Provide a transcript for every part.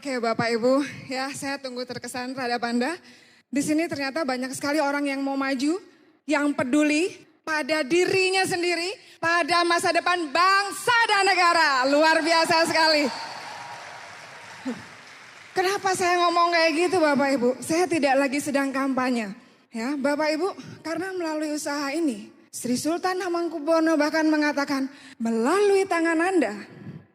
Oke Bapak Ibu, ya saya tunggu terkesan terhadap Anda. Di sini ternyata banyak sekali orang yang mau maju, yang peduli pada dirinya sendiri, pada masa depan bangsa dan negara. Luar biasa sekali. Kenapa saya ngomong kayak gitu Bapak Ibu? Saya tidak lagi sedang kampanye. Ya Bapak Ibu, karena melalui usaha ini, Sri Sultan Hamengkubuwono bahkan mengatakan, melalui tangan Anda,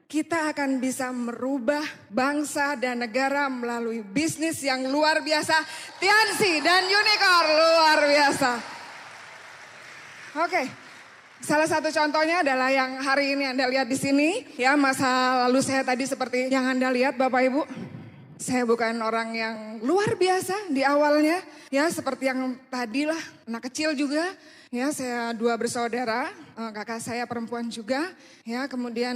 kita akan bisa merubah bangsa dan negara melalui bisnis yang luar biasa. Tiansi dan Unicorn luar biasa. Oke, salah satu contohnya adalah yang hari ini Anda lihat di sini. Ya, masa lalu saya tadi seperti yang Anda lihat Bapak Ibu. Saya bukan orang yang luar biasa di awalnya. Ya, seperti yang tadilah, anak kecil juga. Ya, saya 2 bersaudara, kakak saya perempuan juga. Ya, kemudian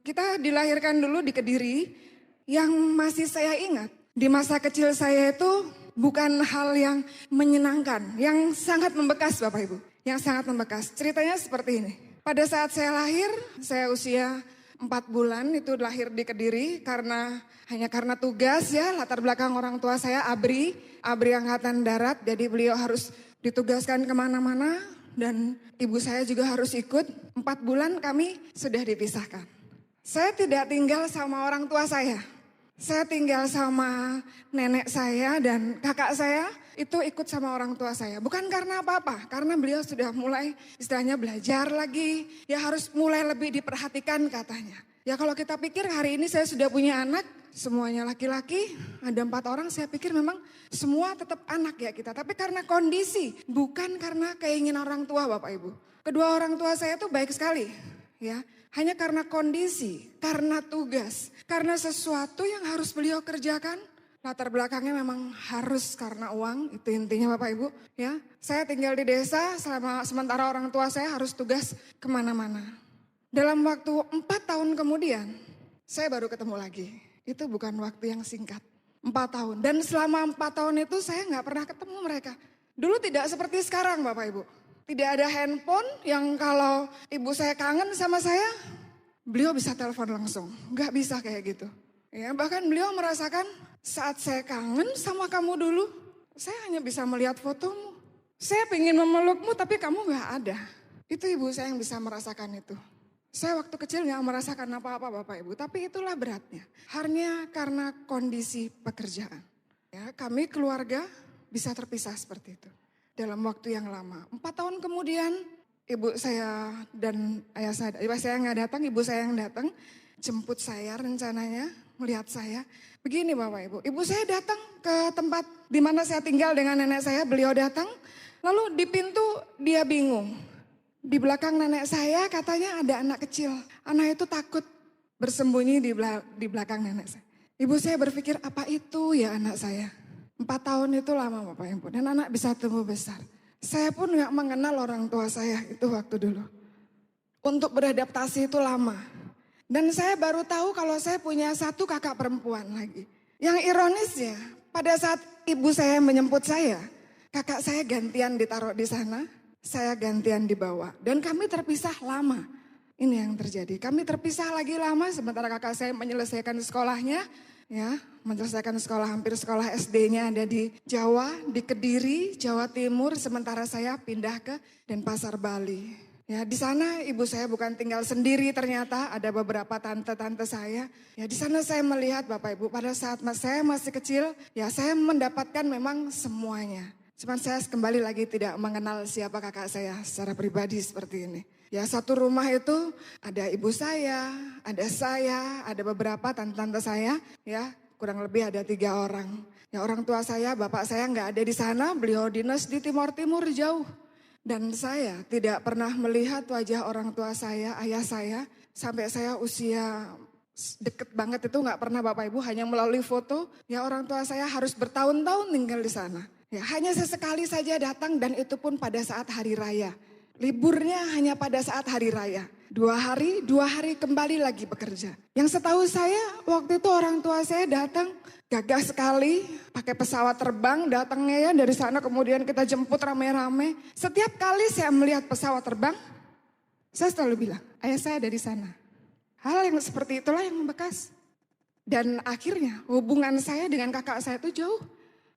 kita dilahirkan dulu di Kediri. Yang masih saya ingat, di masa kecil saya itu bukan hal yang menyenangkan, yang sangat membekas Bapak Ibu. Yang sangat membekas. Ceritanya seperti ini. Pada saat saya lahir, saya usia 4 bulan itu lahir di Kediri hanya karena tugas ya, latar belakang orang tua saya ABRI Angkatan Darat. Jadi beliau harus ditugaskan kemana-mana dan ibu saya juga harus ikut. 4 bulan kami sudah dipisahkan. Saya tidak tinggal sama orang tua saya. Saya tinggal sama nenek saya dan kakak saya itu ikut sama orang tua saya. Bukan karena apa-apa, karena beliau sudah mulai istilahnya belajar lagi. Ya harus mulai lebih diperhatikan katanya. Ya kalau kita pikir hari ini saya sudah punya anak, semuanya laki-laki, ada 4 orang, saya pikir memang semua tetap anak ya kita. Tapi karena kondisi, bukan karena keinginan orang tua Bapak Ibu. Kedua orang tua saya itu baik sekali ya. Hanya karena kondisi, karena tugas, karena sesuatu yang harus beliau kerjakan. Latar belakangnya memang harus karena uang, itu intinya Bapak Ibu. Ya, saya tinggal di desa sementara orang tua saya harus tugas kemana-mana. Dalam waktu 4 tahun kemudian, saya baru ketemu lagi. Itu bukan waktu yang singkat, 4 tahun. Dan selama 4 tahun itu saya nggak pernah ketemu mereka. Dulu tidak seperti sekarang Bapak Ibu. Tidak ada handphone yang kalau ibu saya kangen sama saya, beliau bisa telepon langsung. Nggak bisa kayak gitu. Ya, bahkan beliau merasakan saat saya kangen sama kamu dulu, saya hanya bisa melihat fotomu. Saya ingin memelukmu tapi kamu nggak ada. Itu ibu saya yang bisa merasakan itu. Saya waktu kecil nggak merasakan apa-apa Bapak Ibu, tapi itulah beratnya. Hanya karena kondisi pekerjaan. Ya, kami keluarga bisa terpisah seperti itu. Dalam waktu yang lama. 4 tahun kemudian ibu saya dan ayah saya nggak datang, ibu saya yang datang. Jemput saya rencananya, melihat saya. Begini Bapak Ibu, ibu saya datang ke tempat di mana saya tinggal dengan nenek saya, beliau datang. Lalu di pintu dia bingung. Di belakang nenek saya katanya ada anak kecil. Anak itu takut bersembunyi di belakang nenek saya. Ibu saya berpikir apa itu ya anak saya. 4 tahun itu lama Bapak Ibu dan anak bisa tumbuh besar. Saya pun gak mengenal orang tua saya itu waktu dulu. Untuk beradaptasi itu lama. Dan saya baru tahu kalau saya punya 1 kakak perempuan lagi. Yang ironisnya pada saat ibu saya menjemput saya, kakak saya gantian ditaruh di sana, saya gantian dibawa. Dan kami terpisah lama. Ini yang terjadi. Kami terpisah lagi lama sementara kakak saya menyelesaikan sekolahnya. Ya, menyelesaikan sekolah, hampir sekolah SD-nya ada di Jawa, di Kediri, Jawa Timur. Sementara saya pindah ke Denpasar, Bali. Ya, di sana ibu saya bukan tinggal sendiri ternyata, ada beberapa tante-tante saya. Ya, di sana saya melihat Bapak Ibu pada saat saya masih kecil, ya saya mendapatkan memang semuanya. Cuman saya kembali lagi tidak mengenal siapa kakak saya secara pribadi seperti ini. Ya, satu rumah itu ada ibu saya, ada beberapa tante-tante saya, ya kurang lebih ada 3 orang. Ya orang tua saya, bapak saya nggak ada di sana, beliau dinas di Timur jauh. Dan saya tidak pernah melihat wajah orang tua saya, ayah saya, sampai saya usia deket banget itu nggak pernah Bapak Ibu, hanya melalui foto. Ya orang tua saya harus bertahun-tahun tinggal di sana. Ya hanya sesekali saja datang dan itu pun pada saat hari raya. Liburnya hanya pada saat hari raya. 2 hari kembali lagi bekerja. Yang setahu saya waktu itu orang tua saya datang gagah sekali. Pakai pesawat terbang datangnya ya dari sana kemudian kita jemput rame-rame. Setiap kali saya melihat pesawat terbang, saya selalu bilang ayah saya ada di sana. Hal yang seperti itulah yang membekas. Dan akhirnya hubungan saya dengan kakak saya itu jauh.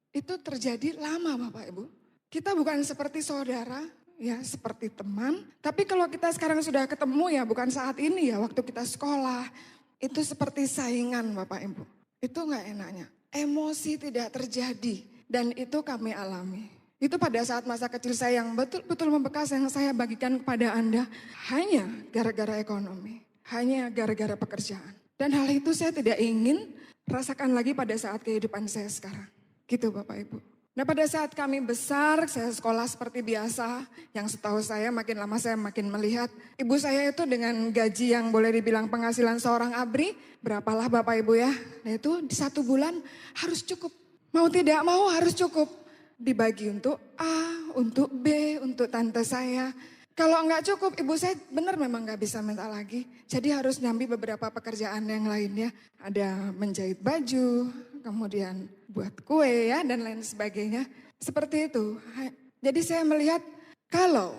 Itu terjadi lama Bapak Ibu. Kita bukan seperti saudara, ya seperti teman. Tapi kalau kita sekarang sudah ketemu ya bukan saat ini ya, waktu kita sekolah. Itu seperti saingan Bapak Ibu. Itu gak enaknya. Emosi tidak terjadi dan itu kami alami. Itu pada saat masa kecil saya yang betul-betul membekas yang saya bagikan kepada Anda. Hanya gara-gara ekonomi, hanya gara-gara pekerjaan. Dan hal itu saya tidak ingin rasakan lagi pada saat kehidupan saya sekarang. Gitu Bapak Ibu. Nah pada saat kami besar, saya sekolah seperti biasa. Yang setahu saya makin lama saya makin melihat. Ibu saya itu dengan gaji yang boleh dibilang penghasilan seorang ABRI. Berapalah Bapak Ibu ya. Nah itu di 1 bulan harus cukup. Mau tidak mau harus cukup. Dibagi untuk A, untuk B, untuk tante saya. Kalau enggak cukup ibu saya benar memang enggak bisa minta lagi. Jadi harus nyambi beberapa pekerjaan yang lainnya. Ada menjahit baju, kemudian buat kue ya dan lain sebagainya. Seperti itu. Jadi saya melihat kalau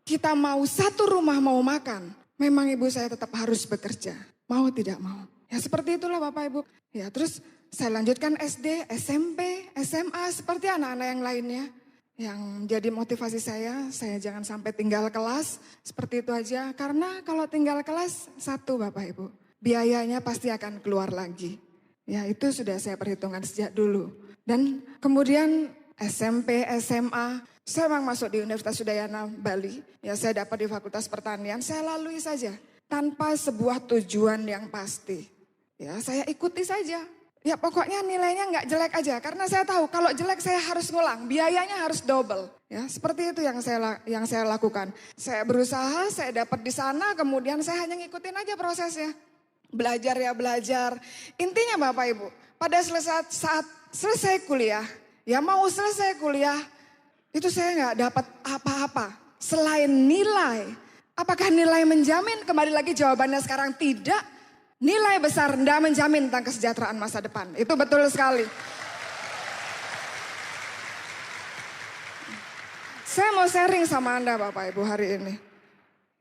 kita mau satu rumah mau makan, memang ibu saya tetap harus bekerja. Mau tidak mau. Ya seperti itulah Bapak Ibu. Ya terus saya lanjutkan SD, SMP, SMA seperti anak-anak yang lainnya. Yang jadi motivasi saya jangan sampai tinggal kelas. Seperti itu aja. Karena kalau tinggal kelas, satu Bapak Ibu. Biayanya pasti akan keluar lagi. Ya itu sudah saya perhitungkan sejak dulu. Dan kemudian SMP, SMA, saya memang masuk di Universitas Udayana Bali. Ya saya dapat di Fakultas Pertanian, saya lalui saja. Tanpa sebuah tujuan yang pasti. Ya saya ikuti saja. Ya pokoknya nilainya nggak jelek aja. Karena saya tahu kalau jelek saya harus ngulang. Biayanya harus double. Ya seperti itu yang saya lakukan. Saya berusaha, saya dapat di sana. Kemudian saya hanya ngikutin aja prosesnya. Belajar ya belajar. Intinya Bapak Ibu. Pada saat selesai kuliah. Ya mau selesai kuliah. Itu saya nggak dapat apa-apa. Selain nilai. Apakah nilai menjamin? Kembali lagi jawabannya sekarang tidak. Nilai besar tidak menjamin tentang kesejahteraan masa depan. Itu betul sekali. Saya mau sharing sama Anda Bapak Ibu hari ini.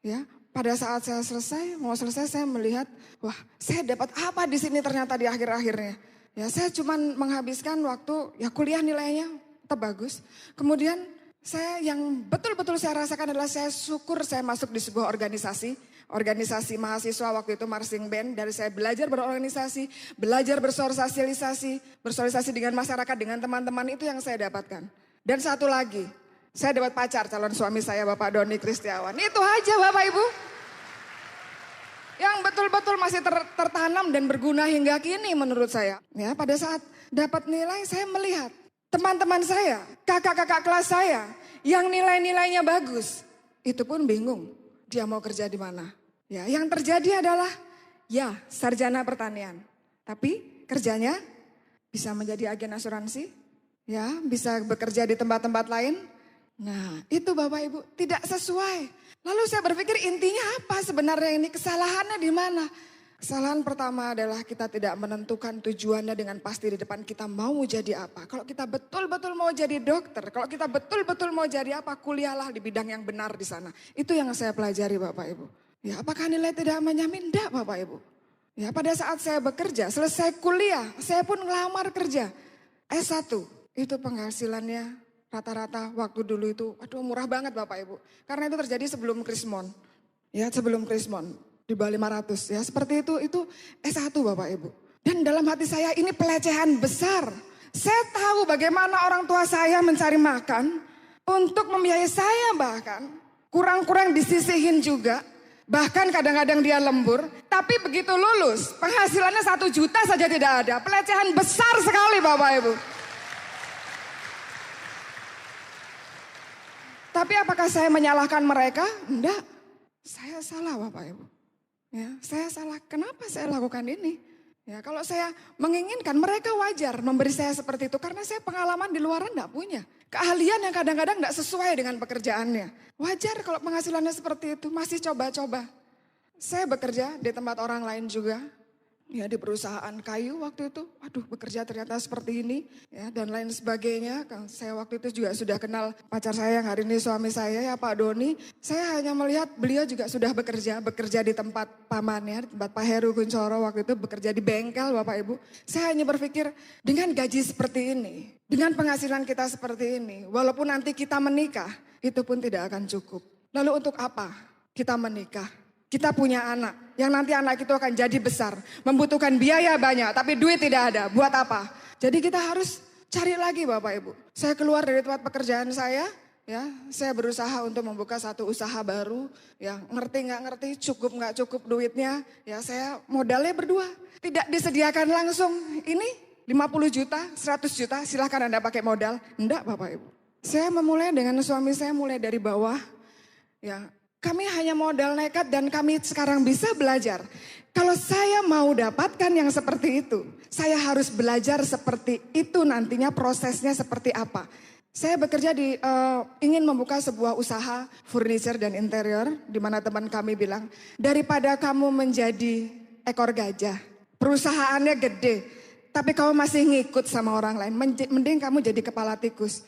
Ya, pada saat saya mau selesai saya melihat, wah saya dapat apa di sini ternyata di akhir-akhirnya. Ya saya cuma menghabiskan waktu, ya kuliah nilainya tetap bagus. Kemudian saya yang betul-betul saya rasakan adalah saya syukur saya masuk di sebuah organisasi mahasiswa waktu itu marching band. Dari saya belajar berorganisasi, belajar bersosialisasi dengan masyarakat, dengan teman-teman itu yang saya dapatkan. Dan satu lagi, saya dapat pacar calon suami saya Bapak Doni Kristiawan. Itu aja Bapak Ibu. Yang betul-betul masih tertanam dan berguna hingga kini menurut saya. Ya, pada saat dapat nilai saya melihat teman-teman saya, kakak-kakak kelas saya yang nilai-nilainya bagus, itu pun bingung. Dia mau kerja di mana? Ya, yang terjadi adalah ya sarjana pertanian. Tapi kerjanya bisa menjadi agen asuransi, ya bisa bekerja di tempat-tempat lain. Nah itu Bapak Ibu tidak sesuai. Lalu saya berpikir intinya apa sebenarnya ini, kesalahannya di mana? Kesalahan pertama adalah kita tidak menentukan tujuannya dengan pasti di depan kita mau jadi apa. Kalau kita betul-betul mau jadi dokter, kalau kita betul-betul mau jadi apa, kuliahlah di bidang yang benar di sana. Itu yang saya pelajari Bapak Ibu. Ya, apakah nilai tidak menjamin? Tidak Bapak Ibu. Ya, pada saat saya bekerja, selesai kuliah, saya pun ngelamar kerja. S1, itu penghasilannya rata-rata waktu dulu itu, aduh murah banget Bapak Ibu. Karena itu terjadi sebelum Krismon. Ya, sebelum Krismon. Di bawah 500 ya seperti itu S1 Bapak Ibu. Dan dalam hati saya ini pelecehan besar. Saya tahu bagaimana orang tua saya mencari makan untuk membiayai saya bahkan. Kurang-kurang disisihin juga. Bahkan kadang-kadang dia lembur. Tapi begitu lulus penghasilannya 1 juta saja tidak ada. Pelecehan besar sekali Bapak Ibu. Tapi apakah saya menyalahkan mereka? Enggak. Saya salah Bapak Ibu. Ya, saya salah. Kenapa saya lakukan ini? Ya, kalau saya menginginkan mereka wajar memberi saya seperti itu karena saya pengalaman di luaran enggak punya. Keahlian yang kadang-kadang enggak sesuai dengan pekerjaannya. Wajar kalau penghasilannya seperti itu, masih coba-coba. Saya bekerja di tempat orang lain juga. ya di perusahaan kayu waktu itu, aduh bekerja ternyata seperti ini ya dan lain sebagainya. Saya waktu itu juga sudah kenal pacar saya yang hari ini suami saya ya Pak Doni. Saya hanya melihat beliau juga sudah bekerja di tempat pamannya, di tempat Pak Heru Kunchoro waktu itu bekerja di bengkel Bapak Ibu. Saya hanya berpikir dengan gaji seperti ini, dengan penghasilan kita seperti ini, walaupun nanti kita menikah, itu pun tidak akan cukup. Lalu untuk apa kita menikah? Kita punya anak, yang nanti anak itu akan jadi besar, membutuhkan biaya banyak, tapi duit tidak ada, buat apa? Jadi kita harus cari lagi Bapak Ibu. Saya keluar dari tempat pekerjaan saya, ya, saya berusaha untuk membuka satu usaha baru, ya, ngerti nggak ngerti, cukup nggak cukup duitnya, ya saya modalnya berdua. Tidak disediakan langsung, ini 50 juta, 100 juta, silahkan Anda pakai modal. Enggak Bapak Ibu. Saya memulai dengan suami saya mulai dari bawah, ya. Kami hanya modal nekat dan kami sekarang bisa belajar. Kalau saya mau dapatkan yang seperti itu, saya harus belajar seperti itu nantinya prosesnya seperti apa. Saya bekerja ingin membuka sebuah usaha furniture dan interior di mana teman kami bilang, daripada kamu menjadi ekor gajah, perusahaannya gede, tapi kamu masih ngikut sama orang lain, mending kamu jadi kepala tikus.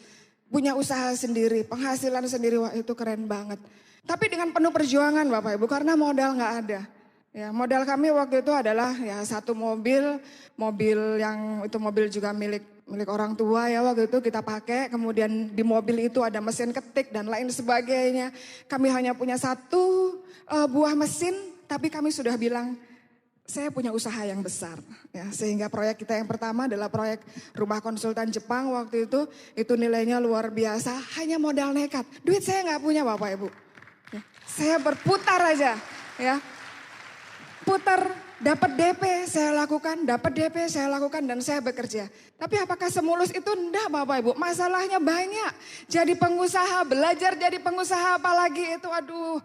Punya usaha sendiri, penghasilan sendiri, wah itu keren banget. Tapi dengan penuh perjuangan Bapak Ibu karena modal nggak ada. Ya, modal kami waktu itu adalah ya satu mobil yang itu mobil juga milik orang tua ya waktu itu kita pakai. Kemudian di mobil itu ada mesin ketik dan lain sebagainya. Kami hanya punya satu buah mesin, tapi kami sudah bilang saya punya usaha yang besar. Ya, sehingga proyek kita yang pertama adalah proyek rumah konsultan Jepang waktu itu nilainya luar biasa. Hanya modal nekat. Duit saya nggak punya Bapak Ibu. Ya, saya berputar aja, ya, putar, dapat DP saya lakukan, dan saya bekerja. Tapi apakah semulus itu? Enggak Bapak Ibu, masalahnya banyak. Jadi pengusaha, belajar jadi pengusaha apalagi itu, aduh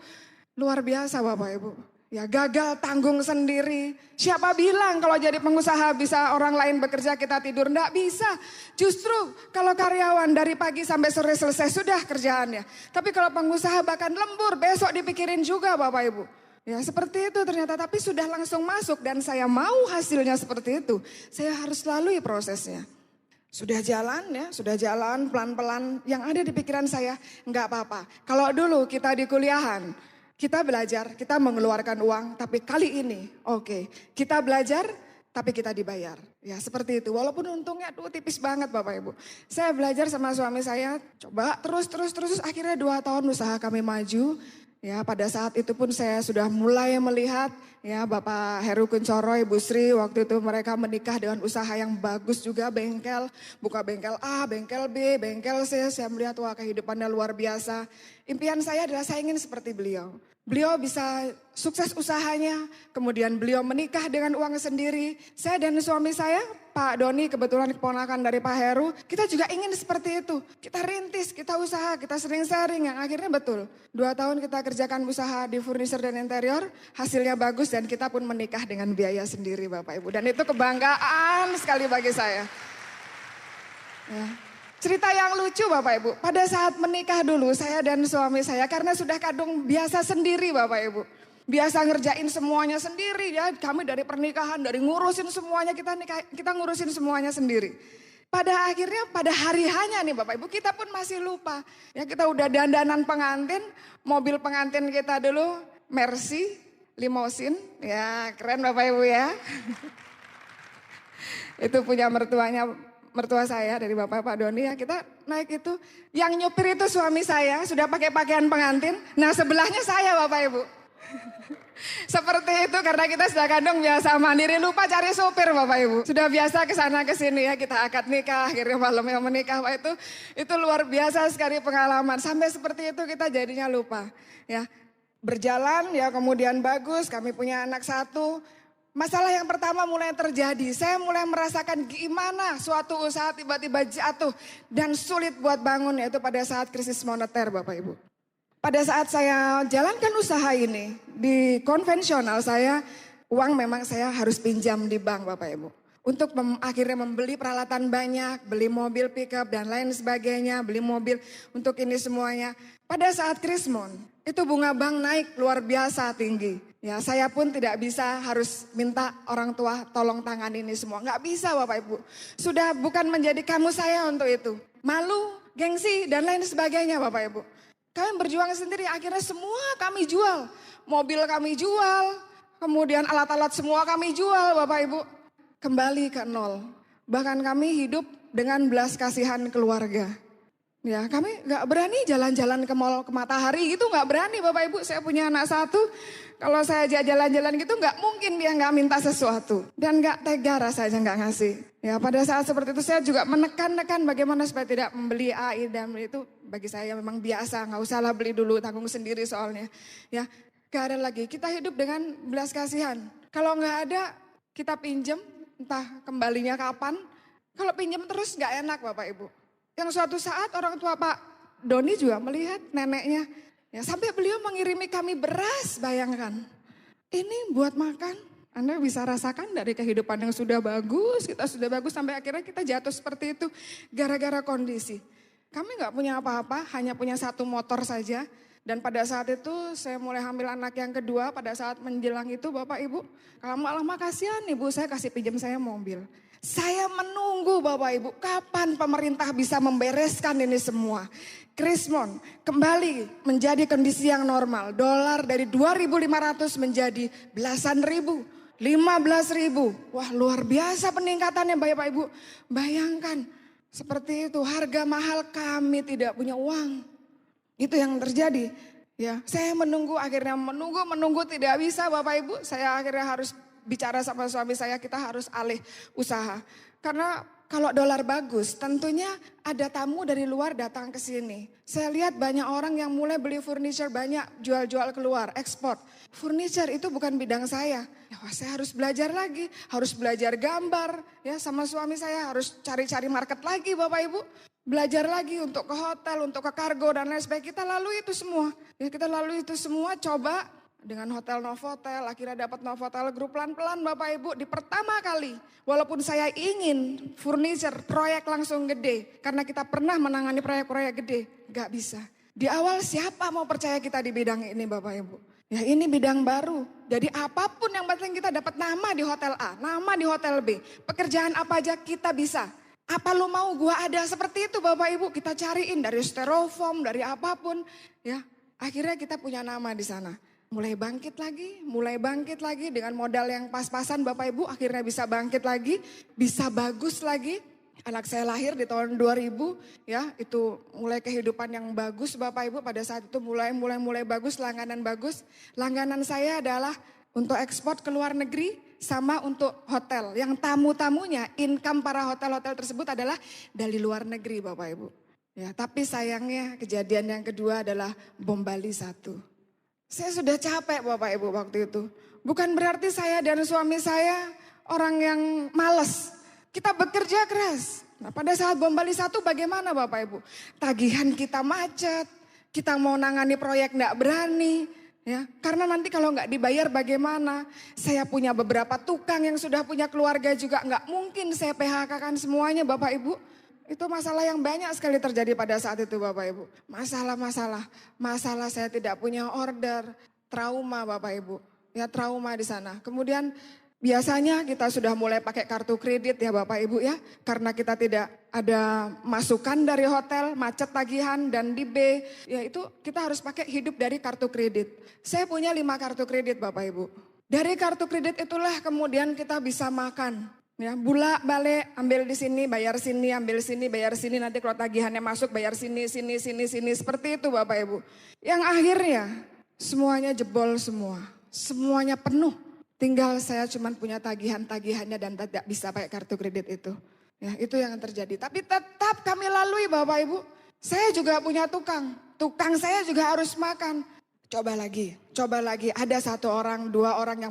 luar biasa Bapak Ibu. Ya gagal tanggung sendiri. Siapa bilang kalau jadi pengusaha bisa orang lain bekerja kita tidur? Enggak bisa. Justru kalau karyawan dari pagi sampai sore selesai sudah kerjaannya. Tapi kalau pengusaha bahkan lembur besok dipikirin juga Bapak Ibu. Ya seperti itu ternyata tapi sudah langsung masuk dan saya mau hasilnya seperti itu. Saya harus lalui prosesnya. Sudah jalan pelan-pelan yang ada di pikiran saya enggak apa-apa. Kalau dulu kita di kuliahan. Kita belajar, kita mengeluarkan uang, tapi kali ini kita belajar tapi kita dibayar. Ya seperti itu, walaupun untungnya tipis banget Bapak Ibu. Saya belajar sama suami saya, coba terus akhirnya 2 tahun usaha kami maju. Ya pada saat itu pun saya sudah mulai melihat ya Bapak Heru Kunchoro, Ibu Sri waktu itu mereka menikah dengan usaha yang bagus juga bengkel. Buka bengkel A, bengkel B, bengkel C. Saya melihat wah kehidupannya luar biasa. Impian saya adalah saya ingin seperti beliau. Beliau bisa sukses usahanya, kemudian beliau menikah dengan uang sendiri. Saya dan suami saya, Pak Doni kebetulan keponakan dari Pak Heru, kita juga ingin seperti itu. Kita rintis, kita usaha, kita sering sharing yang akhirnya betul. 2 tahun kita kerjakan usaha di furniture dan interior, hasilnya bagus dan kita pun menikah dengan biaya sendiri Bapak Ibu. Dan itu kebanggaan sekali bagi saya. Ya. Cerita yang lucu Bapak Ibu, pada saat menikah dulu saya dan suami saya karena sudah kadung biasa sendiri Bapak Ibu. Biasa ngerjain semuanya sendiri ya, kami dari pernikahan, dari ngurusin semuanya, kita ngurusin semuanya sendiri. Pada akhirnya pada hari hanya nih Bapak Ibu kita pun masih lupa. Ya kita udah dandanan pengantin, mobil pengantin kita dulu Mercy, limosin, ya keren Bapak Ibu ya. Itu punya mertua saya dari Bapak Pak Doni ya kita naik itu. Yang nyupir itu suami saya sudah pakai pakaian pengantin. Nah sebelahnya saya Bapak Ibu. Seperti itu karena kita sudah kadang biasa mandiri lupa cari supir Bapak Ibu. Sudah biasa kesana kesini ya kita akad nikah akhirnya malamnya menikah Pak itu luar biasa sekali pengalaman. Sampai seperti itu kita jadinya lupa ya. Berjalan ya kemudian bagus kami punya anak 1. Masalah yang pertama mulai terjadi, saya mulai merasakan gimana suatu usaha tiba-tiba jatuh dan sulit buat bangun yaitu pada saat krisis moneter Bapak Ibu. Pada saat saya jalankan usaha ini di konvensional uang memang saya harus pinjam di bank Bapak Ibu. Untuk akhirnya membeli peralatan banyak, beli mobil pickup dan lain sebagainya, beli mobil untuk ini semuanya. Pada saat krismon itu bunga bank naik luar biasa tinggi. Ya, saya pun tidak bisa harus minta orang tua tolong tangan ini semua. Nggak bisa Bapak Ibu. Sudah bukan menjadi kamu saya untuk itu. Malu, gengsi, dan lain sebagainya Bapak Ibu. Kami berjuang sendiri, akhirnya semua kami jual. Mobil kami jual, kemudian alat-alat semua kami jual Bapak Ibu. Kembali ke nol. Bahkan kami hidup dengan belas kasihan keluarga. Ya, kami nggak berani jalan-jalan ke mall, ke Matahari gitu, nggak berani Bapak Ibu. Saya punya anak satu, kalau saya ajak jalan-jalan gitu nggak mungkin dia nggak minta sesuatu. Dan nggak tega rasanya nggak ngasih. Ya, pada saat seperti itu saya juga menekan-nekan bagaimana supaya tidak membeli A, I, dan itu bagi saya memang biasa. Nggak usahlah beli dulu, tanggung sendiri soalnya. Ya, nggak ada lagi. Kita hidup dengan belas kasihan. Kalau nggak ada, kita pinjem, entah kembalinya kapan. Kalau pinjem terus nggak enak Bapak Ibu. Yang suatu saat orang tua Pak Doni juga melihat neneknya. Ya, sampai beliau mengirimi kami beras, bayangkan. Ini buat makan. Anda bisa rasakan dari kehidupan yang sudah bagus, kita sudah bagus sampai akhirnya kita jatuh seperti itu gara-gara kondisi. Kami nggak punya apa-apa, hanya punya satu motor saja. Dan pada saat itu saya mulai hamil anak yang kedua, pada saat menjelang itu Bapak Ibu, kalau lama kasihan ibu saya kasih pinjam saya mobil. Saya menunggu Bapak Ibu, kapan pemerintah bisa membereskan ini semua. Krismon kembali menjadi kondisi yang normal. Dolar dari 2.500 menjadi belasan ribu, 15.000. Wah, luar biasa peningkatannya Bapak Ibu. Bayangkan seperti itu, harga mahal, kami tidak punya uang. Itu yang terjadi. Ya, saya menunggu, akhirnya menunggu tidak bisa Bapak Ibu. Saya akhirnya harus bicara sama suami saya, kita harus alih usaha. Karena kalau dolar bagus, tentunya ada tamu dari luar datang ke sini. Saya lihat banyak orang yang mulai beli furniture, banyak jual-jual keluar, ekspor. Furniture itu bukan bidang saya. Ya, saya harus belajar lagi, harus belajar gambar. Ya, sama suami saya harus cari-cari market lagi Bapak Ibu. Belajar lagi untuk ke hotel, untuk ke kargo dan lain sebagainya. Kita lalui itu semua. Ya, kita lalui itu semua, coba. Dengan Hotel Novotel, akhirnya dapat Novotel Group pelan-pelan Bapak Ibu. Di pertama kali, walaupun saya ingin furniture, proyek langsung gede. Karena kita pernah menangani proyek-proyek gede, gak bisa. Di awal siapa mau percaya kita di bidang ini Bapak Ibu? Ya ini bidang baru. Jadi apapun yang penting kita dapat nama di Hotel A, nama di Hotel B. Pekerjaan apa aja kita bisa. Apa lu mau gua ada seperti itu Bapak Ibu, kita cariin dari styrofoam, dari apapun. Ya, akhirnya kita punya nama di sana. Mulai bangkit lagi dengan modal yang pas-pasan Bapak Ibu, akhirnya bisa bangkit lagi, bisa bagus lagi. Anak saya lahir di tahun 2000, ya itu mulai kehidupan yang bagus Bapak Ibu, pada saat itu mulai bagus, langganan bagus. Langganan saya adalah untuk ekspor ke luar negeri sama untuk hotel. Yang tamu-tamunya, income para hotel-hotel tersebut adalah dari luar negeri Bapak Ibu. Ya, tapi sayangnya kejadian yang kedua adalah bom Bali 1. Saya sudah capek Bapak Ibu waktu itu. Bukan berarti saya dan suami saya orang yang malas. Kita bekerja keras. Nah, pada saat bom Bali 1 bagaimana Bapak Ibu? Tagihan kita macet. Kita mau nangani proyek enggak berani. Ya, karena nanti kalau nggak dibayar bagaimana? Saya punya beberapa tukang yang sudah punya keluarga juga. Nggak mungkin saya PHK-kan semuanya Bapak Ibu. Itu masalah yang banyak sekali terjadi pada saat itu Bapak Ibu. Masalah saya tidak punya order, trauma Bapak Ibu. Ya trauma di sana. Kemudian biasanya kita sudah mulai pakai kartu kredit ya Bapak Ibu ya. Karena kita tidak ada masukan dari hotel, macet tagihan dan di B. Ya itu kita harus pakai hidup dari kartu kredit. Saya punya 5 kartu kredit Bapak Ibu. Dari kartu kredit itulah kemudian kita bisa makan. Ya, bulak balik, ambil di sini, bayar sini, ambil sini, bayar sini, nanti kalau tagihannya masuk bayar sini, seperti itu Bapak Ibu. Yang akhirnya semuanya jebol semua, semuanya penuh. Tinggal saya cuma punya tagihannya dan tidak bisa pakai kartu kredit itu. Ya, itu yang terjadi. Tapi tetap kami lalui Bapak Ibu. Saya juga punya tukang saya juga harus makan. Coba lagi. Ada 1 orang, 2 orang yang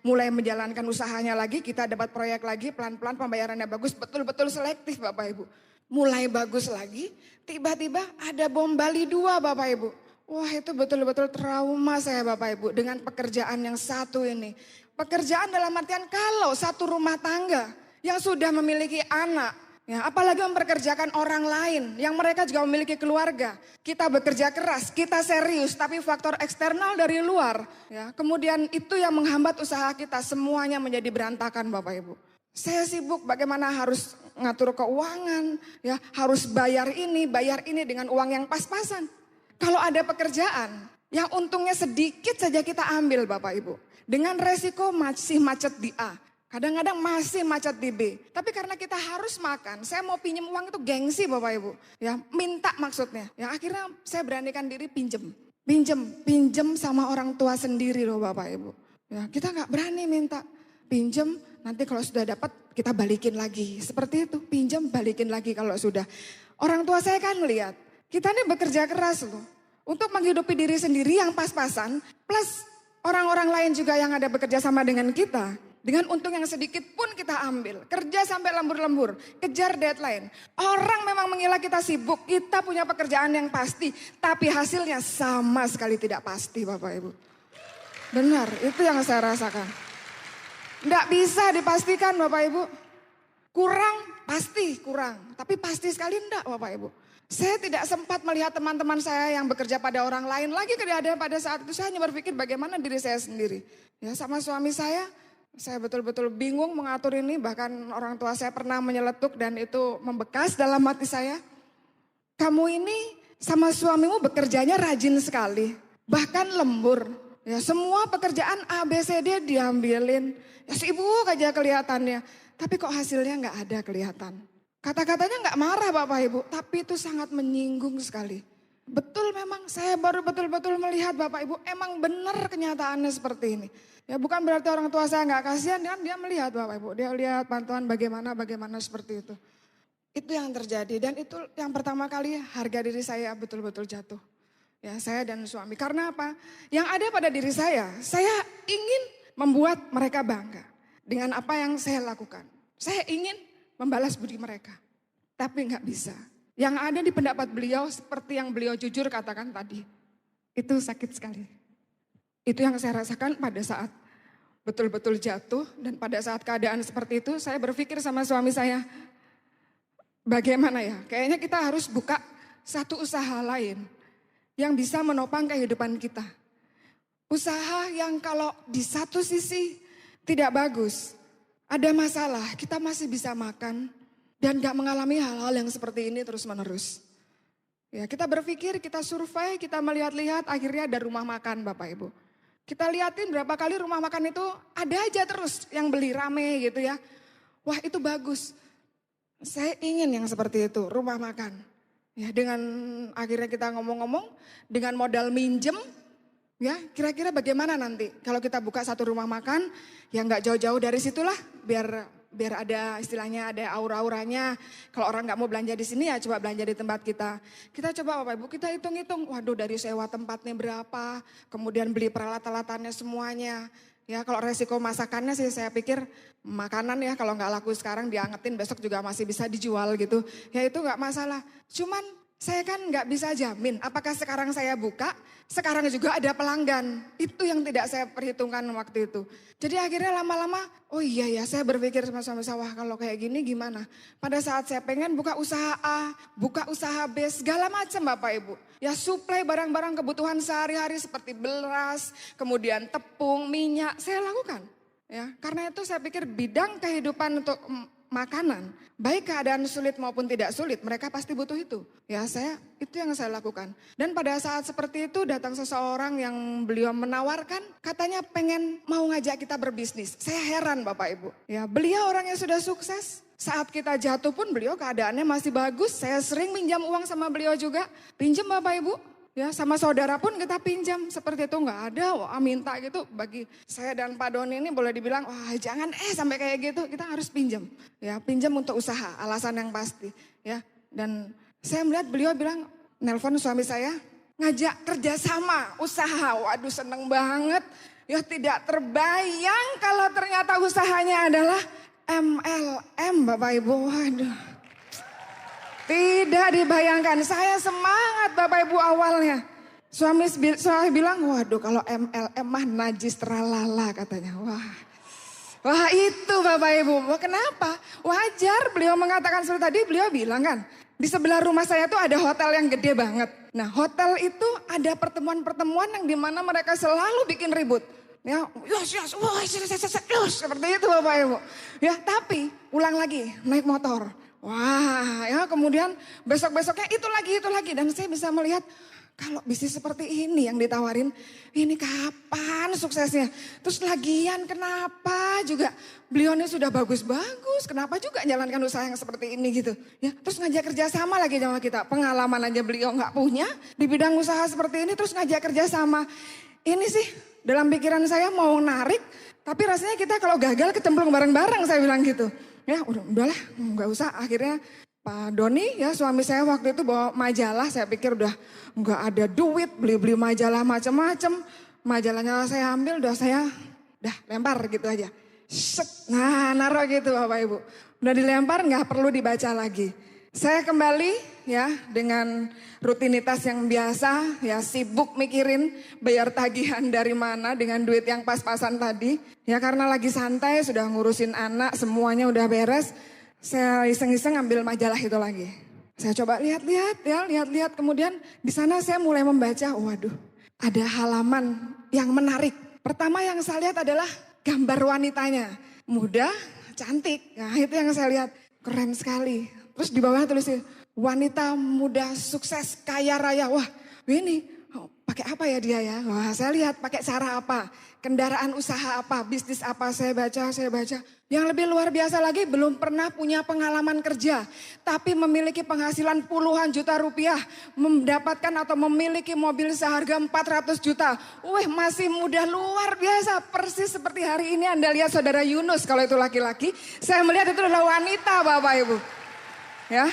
mulai menjalankan usahanya lagi. Kita dapat proyek lagi, pelan-pelan pembayarannya bagus, betul-betul selektif Bapak Ibu. Mulai bagus lagi, tiba-tiba ada bom Bali 2 Bapak Ibu. Wah itu betul-betul trauma saya Bapak Ibu dengan pekerjaan yang satu ini. Pekerjaan dalam artian kalau satu rumah tangga yang sudah memiliki anak, Ya, apalagi memperkerjakan orang lain yang mereka juga memiliki keluarga. Kita bekerja keras, kita serius, tapi faktor eksternal dari luar. Ya, kemudian itu yang menghambat usaha kita, semuanya menjadi berantakan Bapak Ibu. Saya sibuk bagaimana harus ngatur keuangan, ya harus bayar ini dengan uang yang pas-pasan. Kalau ada pekerjaan yang untungnya sedikit saja kita ambil Bapak Ibu. Dengan resiko masih macet di A. Kadang-kadang masih macet di B. Tapi karena kita harus makan, saya mau pinjam uang itu gengsi Bapak Ibu. Ya, minta maksudnya. Ya akhirnya saya beranikan diri pinjam. Pinjam sama orang tua sendiri loh Bapak Ibu. Ya, kita gak berani minta. Pinjam, nanti kalau sudah dapat kita balikin lagi. Seperti itu, pinjam balikin lagi kalau sudah. Orang tua saya kan melihat, kita ini bekerja keras loh. Untuk menghidupi diri sendiri yang pas-pasan, plus orang-orang lain juga yang ada bekerja sama dengan kita. Dengan untung yang sedikit pun kita ambil. Kerja sampai lembur-lembur. Kejar deadline. Orang memang mengira kita sibuk. Kita punya pekerjaan yang pasti. Tapi hasilnya sama sekali tidak pasti Bapak Ibu. Benar, itu yang saya rasakan. Tidak bisa dipastikan Bapak Ibu. Kurang, pasti kurang. Tapi pasti sekali enggak Bapak Ibu. Saya tidak sempat melihat teman-teman saya yang bekerja pada orang lain. Lagi keadaan pada saat itu saya hanya berpikir bagaimana diri saya sendiri. Ya sama suami saya betul-betul bingung mengatur ini, bahkan orang tua saya pernah menyeletuk dan itu membekas dalam hati saya. Kamu ini sama suamimu bekerjanya rajin sekali, bahkan lembur. Ya semua pekerjaan A, B, C, D diambilin. Ya sibuk aja kelihatannya, tapi kok hasilnya nggak ada kelihatan. Kata-katanya nggak marah Bapak Ibu, tapi itu sangat menyinggung sekali. Betul memang saya baru betul-betul melihat Bapak Ibu, emang benar kenyataannya seperti ini. Ya bukan berarti orang tua saya nggak kasihan, kan dia melihat Bapak Ibu, dia lihat bantuan bagaimana seperti itu. Itu yang terjadi dan itu yang pertama kali harga diri saya betul-betul jatuh. Ya saya dan suami, karena apa? Yang ada pada diri saya ingin membuat mereka bangga dengan apa yang saya lakukan. Saya ingin membalas budi mereka, tapi nggak bisa. Yang ada di pendapat beliau seperti yang beliau jujur katakan tadi, itu sakit sekali. Itu yang saya rasakan pada saat betul-betul jatuh dan pada saat keadaan seperti itu saya berpikir sama suami saya, bagaimana ya, kayaknya kita harus buka satu usaha lain yang bisa menopang kehidupan kita. Usaha yang kalau di satu sisi tidak bagus, ada masalah, kita masih bisa makan dan gak mengalami hal-hal yang seperti ini terus-menerus. Ya, kita berpikir, kita survei, kita melihat-lihat, akhirnya ada rumah makan Bapak Ibu. Kita liatin berapa kali rumah makan itu ada aja terus yang beli rame gitu ya. Wah itu bagus. Saya ingin yang seperti itu, rumah makan. Ya, dengan akhirnya kita ngomong-ngomong, dengan modal minjem, ya kira-kira bagaimana nanti kalau kita buka satu rumah makan, ya nggak jauh-jauh dari situlah, biar ada istilahnya ada aura-auranya. Kalau orang nggak mau belanja di sini ya coba belanja di tempat kita. Kita coba Bapak Ibu kita hitung-hitung, waduh dari sewa tempatnya berapa, kemudian beli peralatan-alatannya semuanya. Ya kalau resiko masakannya sih saya pikir makanan ya kalau nggak laku sekarang diangetin besok juga masih bisa dijual gitu. Ya itu nggak masalah. Cuman saya kan nggak bisa jamin apakah sekarang saya buka, sekarang juga ada pelanggan. Itu yang tidak saya perhitungkan waktu itu. Jadi akhirnya lama-lama, oh iya ya saya berpikir sama suami saya, wah kalau kayak gini gimana. Pada saat saya pengen buka usaha A, buka usaha B, segala macam Bapak Ibu. Ya suplai barang-barang kebutuhan sehari-hari seperti beras, kemudian tepung, minyak, saya lakukan. Ya, karena itu saya pikir bidang kehidupan untuk makanan, baik keadaan sulit maupun tidak sulit, mereka pasti butuh itu. Ya, itu yang saya lakukan. Dan pada saat seperti itu datang seseorang yang beliau menawarkan, katanya pengen mau ngajak kita berbisnis. Saya heran Bapak Ibu. Ya, beliau orang yang sudah sukses. Saat kita jatuh pun beliau keadaannya masih bagus. Saya sering pinjam uang sama beliau juga. Pinjam Bapak Ibu. Ya sama saudara pun kita pinjam, seperti itu nggak ada, wah minta gitu. Bagi saya dan Pak Doni ini boleh dibilang, wah jangan sampai kayak gitu, kita harus pinjam. Ya pinjam untuk usaha, alasan yang pasti. Ya dan saya melihat beliau bilang, nelpon suami saya, ngajak kerjasama, usaha. Waduh seneng banget, ya tidak terbayang kalau ternyata usahanya adalah MLM Bapak Ibu, waduh. Tidak dibayangkan, saya semangat Bapak Ibu awalnya. Suami bilang, waduh kalau MLM mah najis teralala katanya. Wah, Wah itu Bapak Ibu, wah kenapa? Wajar beliau mengatakan seperti tadi, beliau bilang kan, di sebelah rumah saya tuh ada hotel yang gede banget. Nah hotel itu ada pertemuan-pertemuan yang dimana mereka selalu bikin ribut. Ya, seperti itu Bapak Ibu. Ya tapi ulang lagi naik motor. Wah ya kemudian besok-besoknya itu lagi. Dan saya bisa melihat kalau bisnis seperti ini yang ditawarin, ini kapan suksesnya? Terus lagian kenapa juga beliau ini sudah bagus-bagus, kenapa juga jalankan usaha yang seperti ini gitu. Ya, terus ngajak kerjasama lagi sama kita, pengalaman aja beliau nggak punya di bidang usaha seperti ini, terus ngajak kerjasama. Ini sih dalam pikiran saya mau narik, tapi rasanya kita kalau gagal kecemplung bareng-bareng saya bilang gitu. Ya udahlah nggak usah, akhirnya Pak Doni ya suami saya waktu itu bawa majalah, saya pikir udah nggak ada duit beli-beli majalah macam-macam. Majalahnya saya ambil, udah lempar gitu aja. Set, nah naruh gitu Bapak Ibu. Udah dilempar nggak perlu dibaca lagi. Saya kembali ya dengan rutinitas yang biasa ya, sibuk mikirin bayar tagihan dari mana dengan duit yang pas-pasan tadi. Ya karena lagi santai sudah ngurusin anak semuanya udah beres. Saya iseng-iseng ambil majalah itu lagi. Saya coba lihat. Kemudian di sana saya mulai membaca, waduh ada halaman yang menarik. Pertama yang saya lihat adalah gambar wanitanya. Muda, cantik. Nah itu yang saya lihat, keren sekali. Terus di bawahnya tulisnya, wanita muda sukses kaya raya. Wah ini pakai apa ya dia ya? Wah saya lihat pakai cara apa? Kendaraan usaha apa? Bisnis apa? Saya baca. Yang lebih luar biasa lagi belum pernah punya pengalaman kerja. Tapi memiliki penghasilan puluhan juta rupiah. Mendapatkan atau memiliki mobil seharga 400 juta. Wih masih muda luar biasa. Persis seperti hari ini Anda lihat saudara Yunus kalau itu laki-laki. Saya melihat itu adalah wanita Bapak Ibu. Ya,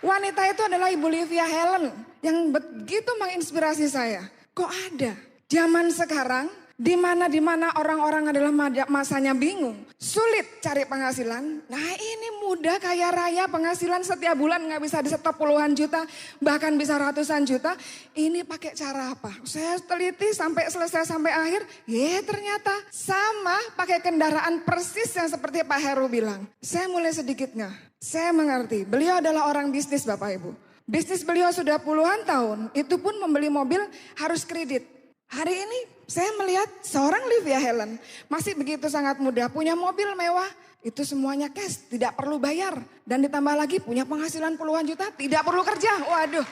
wanita itu adalah Ibu Livia Helen yang begitu menginspirasi saya. Kok ada zaman sekarang di mana orang-orang adalah masanya bingung, sulit cari penghasilan. Nah ini muda kaya raya penghasilan setiap bulan nggak bisa disetor puluhan juta, bahkan bisa ratusan juta. Ini pakai cara apa? Saya teliti sampai selesai sampai akhir. Ternyata sama pakai kendaraan persis yang seperti Pak Heru bilang. Saya mulai sedikitnya. Saya mengerti, beliau adalah orang bisnis Bapak Ibu. Bisnis beliau sudah puluhan tahun, itu pun membeli mobil harus kredit. Hari ini saya melihat seorang Livia Helen masih begitu sangat muda, punya mobil mewah, itu semuanya cash, tidak perlu bayar. Dan ditambah lagi punya penghasilan puluhan juta, tidak perlu kerja. Waduh,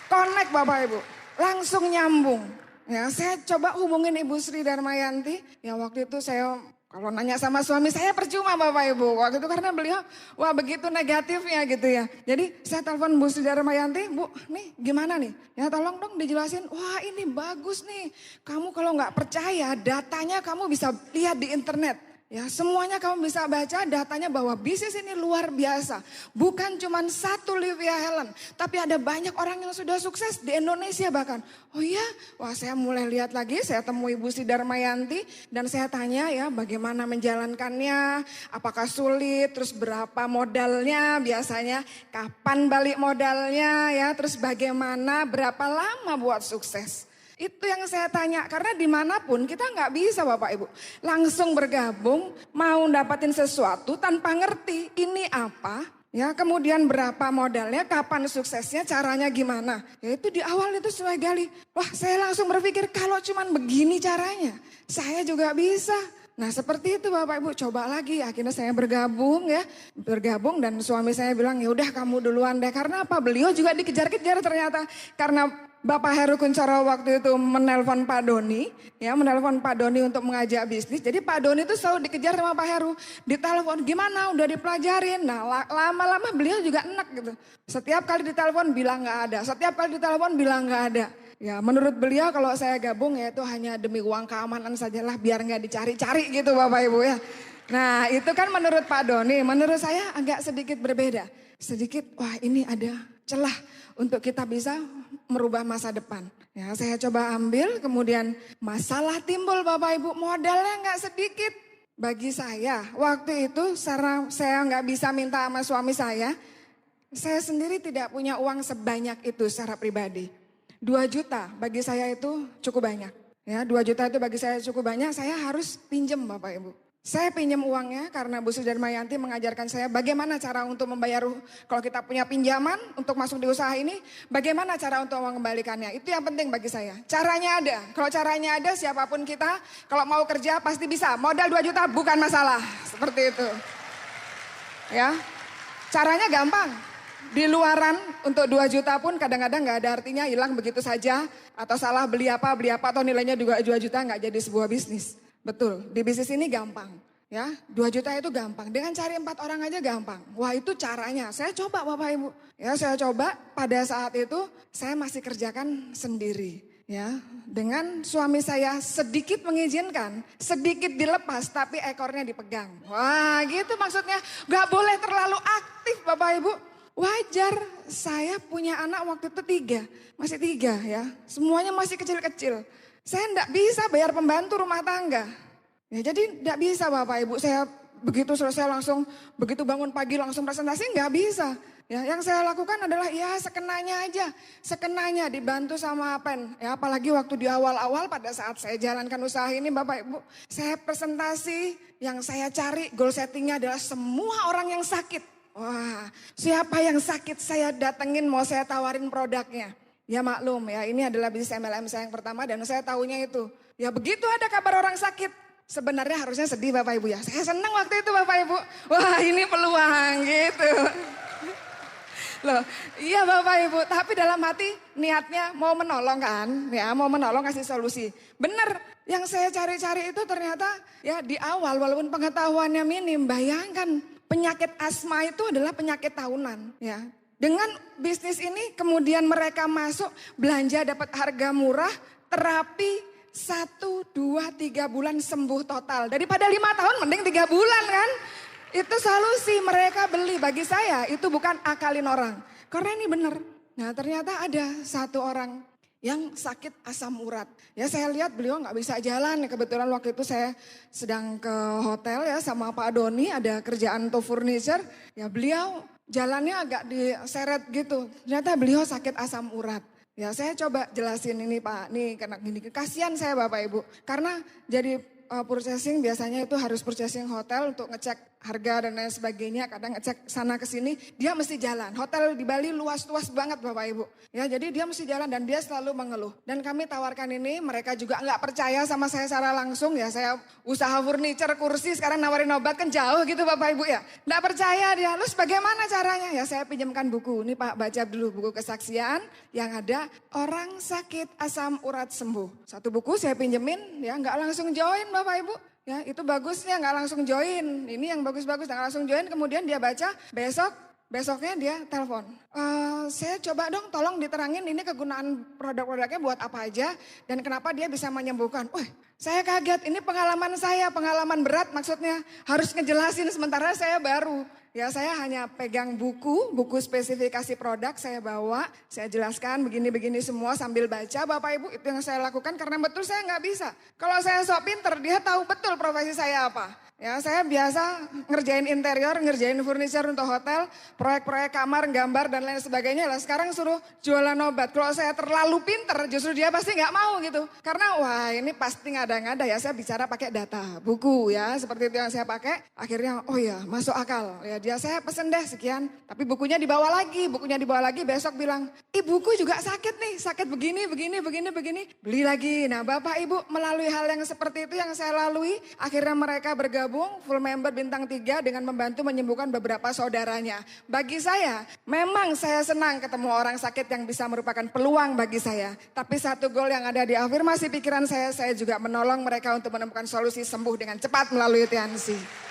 connect Bapak Ibu, langsung nyambung. Ya, saya coba hubungin Ibu Sri Darmayanti, ya waktu itu saya kalau nanya sama suami saya percuma Bapak Ibu. Waktu itu karena beliau wah begitu negatifnya gitu ya. Jadi saya telepon Bu Sri Darmayanti, Bu nih gimana nih? Ya tolong dong dijelasin, wah ini bagus nih. Kamu kalau nggak percaya datanya kamu bisa lihat di internet. Ya semuanya kamu bisa baca datanya bahwa bisnis ini luar biasa. Bukan cuma satu Livia Helen. Tapi ada banyak orang yang sudah sukses di Indonesia bahkan. Oh iya, wah saya mulai lihat lagi. Saya temui Ibu Sri Darmayanti. Dan saya tanya ya bagaimana menjalankannya. Apakah sulit, terus berapa modalnya biasanya. Kapan balik modalnya ya. Terus bagaimana, berapa lama buat sukses. Itu yang saya tanya, karena dimanapun kita nggak bisa Bapak Ibu langsung bergabung mau dapatin sesuatu tanpa ngerti ini apa, ya kemudian berapa modalnya, kapan suksesnya, caranya gimana. Ya itu di awal itu saya gali, wah saya langsung berpikir kalau cuman begini caranya, saya juga bisa. Nah seperti itu Bapak Ibu, coba lagi. Akhirnya saya bergabung dan suami saya bilang ya udah kamu duluan deh. Karena apa? Beliau juga dikejar-kejar ternyata. Karena Bapak Heru Kunchoro waktu itu menelpon Pak Doni untuk mengajak bisnis. Jadi Pak Doni itu selalu dikejar sama Pak Heru. Ditelepon gimana? Udah dipelajarin. Nah lama-lama beliau juga enak gitu. Setiap kali ditelepon bilang nggak ada. Setiap kali ditelepon bilang nggak ada. Ya menurut beliau kalau saya gabung ya itu hanya demi uang keamanan sajalah biar nggak dicari-cari gitu Bapak Ibu ya. Nah itu kan menurut Pak Doni, menurut saya agak sedikit berbeda. Sedikit wah ini ada celah untuk kita bisa merubah masa depan. Ya saya coba ambil kemudian masalah timbul Bapak Ibu, modalnya nggak sedikit. Bagi saya waktu itu saya nggak bisa minta sama suami saya sendiri tidak punya uang sebanyak itu secara pribadi. 2 juta bagi saya itu cukup banyak. Ya, 2 juta itu bagi saya cukup banyak, saya harus pinjam Bapak Ibu. Saya pinjam uangnya karena Bu Sudarmayanti mengajarkan saya bagaimana cara untuk membayar, kalau kita punya pinjaman untuk masuk di usaha ini, bagaimana cara untuk mengembalikannya. Itu yang penting bagi saya. Caranya ada, kalau caranya ada siapapun kita, kalau mau kerja pasti bisa. Modal 2 juta bukan masalah, seperti itu. Ya, caranya gampang. Di luaran untuk 2 juta pun kadang-kadang gak ada artinya, hilang begitu saja. Atau salah beli apa atau nilainya juga 2 juta gak jadi sebuah bisnis. Betul, di bisnis ini gampang. Ya, 2 juta itu gampang. Dengan cari 4 orang aja gampang. Wah, itu caranya. Saya coba Bapak Ibu. Ya, saya coba pada saat itu saya masih kerjakan sendiri. Ya, dengan suami saya sedikit mengizinkan, sedikit dilepas tapi ekornya dipegang. Wah, gitu maksudnya. Gak boleh terlalu aktif Bapak Ibu. Wajar, saya punya anak waktu itu 3, masih 3 ya. Semuanya masih kecil-kecil. Saya enggak bisa bayar pembantu rumah tangga. Ya, jadi enggak bisa Bapak Ibu, saya begitu selesai langsung, begitu bangun pagi langsung presentasi enggak bisa. Ya, yang saya lakukan adalah ya sekenanya aja, sekenanya dibantu sama Pen. Ya, apalagi waktu di awal-awal pada saat saya jalankan usaha ini Bapak Ibu, saya presentasi yang saya cari goal settingnya adalah semua orang yang sakit. Wah, siapa yang sakit saya datengin mau saya tawarin produknya. Ya maklum ya, ini adalah bisnis MLM saya yang pertama dan saya tahunya itu. Ya begitu ada kabar orang sakit, sebenarnya harusnya sedih Bapak Ibu ya. Saya senang waktu itu Bapak Ibu. Wah, ini peluang gitu. Loh, iya Bapak Ibu, tapi dalam hati niatnya mau menolong kan, ya mau menolong kasih solusi. Benar, yang saya cari-cari itu ternyata ya di awal walaupun pengetahuannya minim, bayangkan penyakit asma itu adalah penyakit tahunan ya. Dengan bisnis ini kemudian mereka masuk belanja dapat harga murah, terapi 1, 2, 3 bulan sembuh total. Daripada 5 tahun mending 3 bulan kan. Itu solusi mereka beli, bagi saya itu bukan akalin orang. Karena ini benar. Nah ternyata ada 1 orang yang sakit asam urat. Ya saya lihat beliau gak bisa jalan. Kebetulan waktu itu saya sedang ke hotel ya sama Pak Doni, ada kerjaan untuk furniture. Ya beliau jalannya agak diseret gitu. Ternyata beliau sakit asam urat. Ya saya coba jelasin ini Pak, nih karena gini, kasihan saya Bapak Ibu. Karena jadi purchasing biasanya itu harus purchasing hotel untuk ngecek harga dan lain sebagainya. Kadang ngecek sana ke sini, dia mesti jalan. Hotel di Bali luas-luas banget Bapak Ibu. Ya jadi dia mesti jalan dan dia selalu mengeluh. Dan kami tawarkan ini, mereka juga nggak percaya sama saya secara langsung ya. Saya usaha furniture, kursi, sekarang nawarin obat kan jauh gitu Bapak Ibu ya. Nggak percaya dia, terus bagaimana caranya? Ya saya pinjamkan buku, ini Pak baca dulu buku kesaksian yang ada orang sakit asam urat sembuh. 1 buku saya pinjemin, ya nggak langsung join Bapak Ibu. Ya itu bagusnya nggak langsung join. Ini yang bagus-bagus nggak langsung join. Kemudian dia baca, besoknya dia telepon. Saya coba dong tolong diterangin ini kegunaan produk-produknya buat apa aja. Dan kenapa dia bisa menyembuhkan. Wah saya kaget, ini pengalaman saya, pengalaman berat maksudnya. Harus ngejelasin sementara saya baru. Ya saya hanya pegang buku spesifikasi produk saya bawa, saya jelaskan begini-begini semua sambil baca Bapak Ibu, itu yang saya lakukan karena betul saya nggak bisa. Kalau saya sok pinter, dia tahu betul profesi saya apa. Ya saya biasa ngerjain interior, ngerjain furniture untuk hotel, proyek-proyek kamar, gambar dan lain sebagainya lah. Sekarang suruh jualan obat. Kalau saya terlalu pinter justru dia pasti nggak mau gitu. Karena wah ini pasti ngada-ngada ya, saya bicara pakai data, buku ya. Seperti itu yang saya pakai. Akhirnya oh ya masuk akal. Ya dia saya pesen deh sekian. Tapi bukunya dibawa lagi, besok bilang, buku juga sakit nih, sakit begini. Beli lagi. Nah Bapak Ibu melalui hal yang seperti itu yang saya lalui. Akhirnya mereka bergabung full member bintang 3 dengan membantu menyembuhkan beberapa saudaranya. Bagi saya, memang saya senang ketemu orang sakit yang bisa merupakan peluang bagi saya. Tapi satu goal yang ada di afirmasi pikiran saya juga menolong mereka untuk menemukan solusi sembuh dengan cepat melalui Tiansi.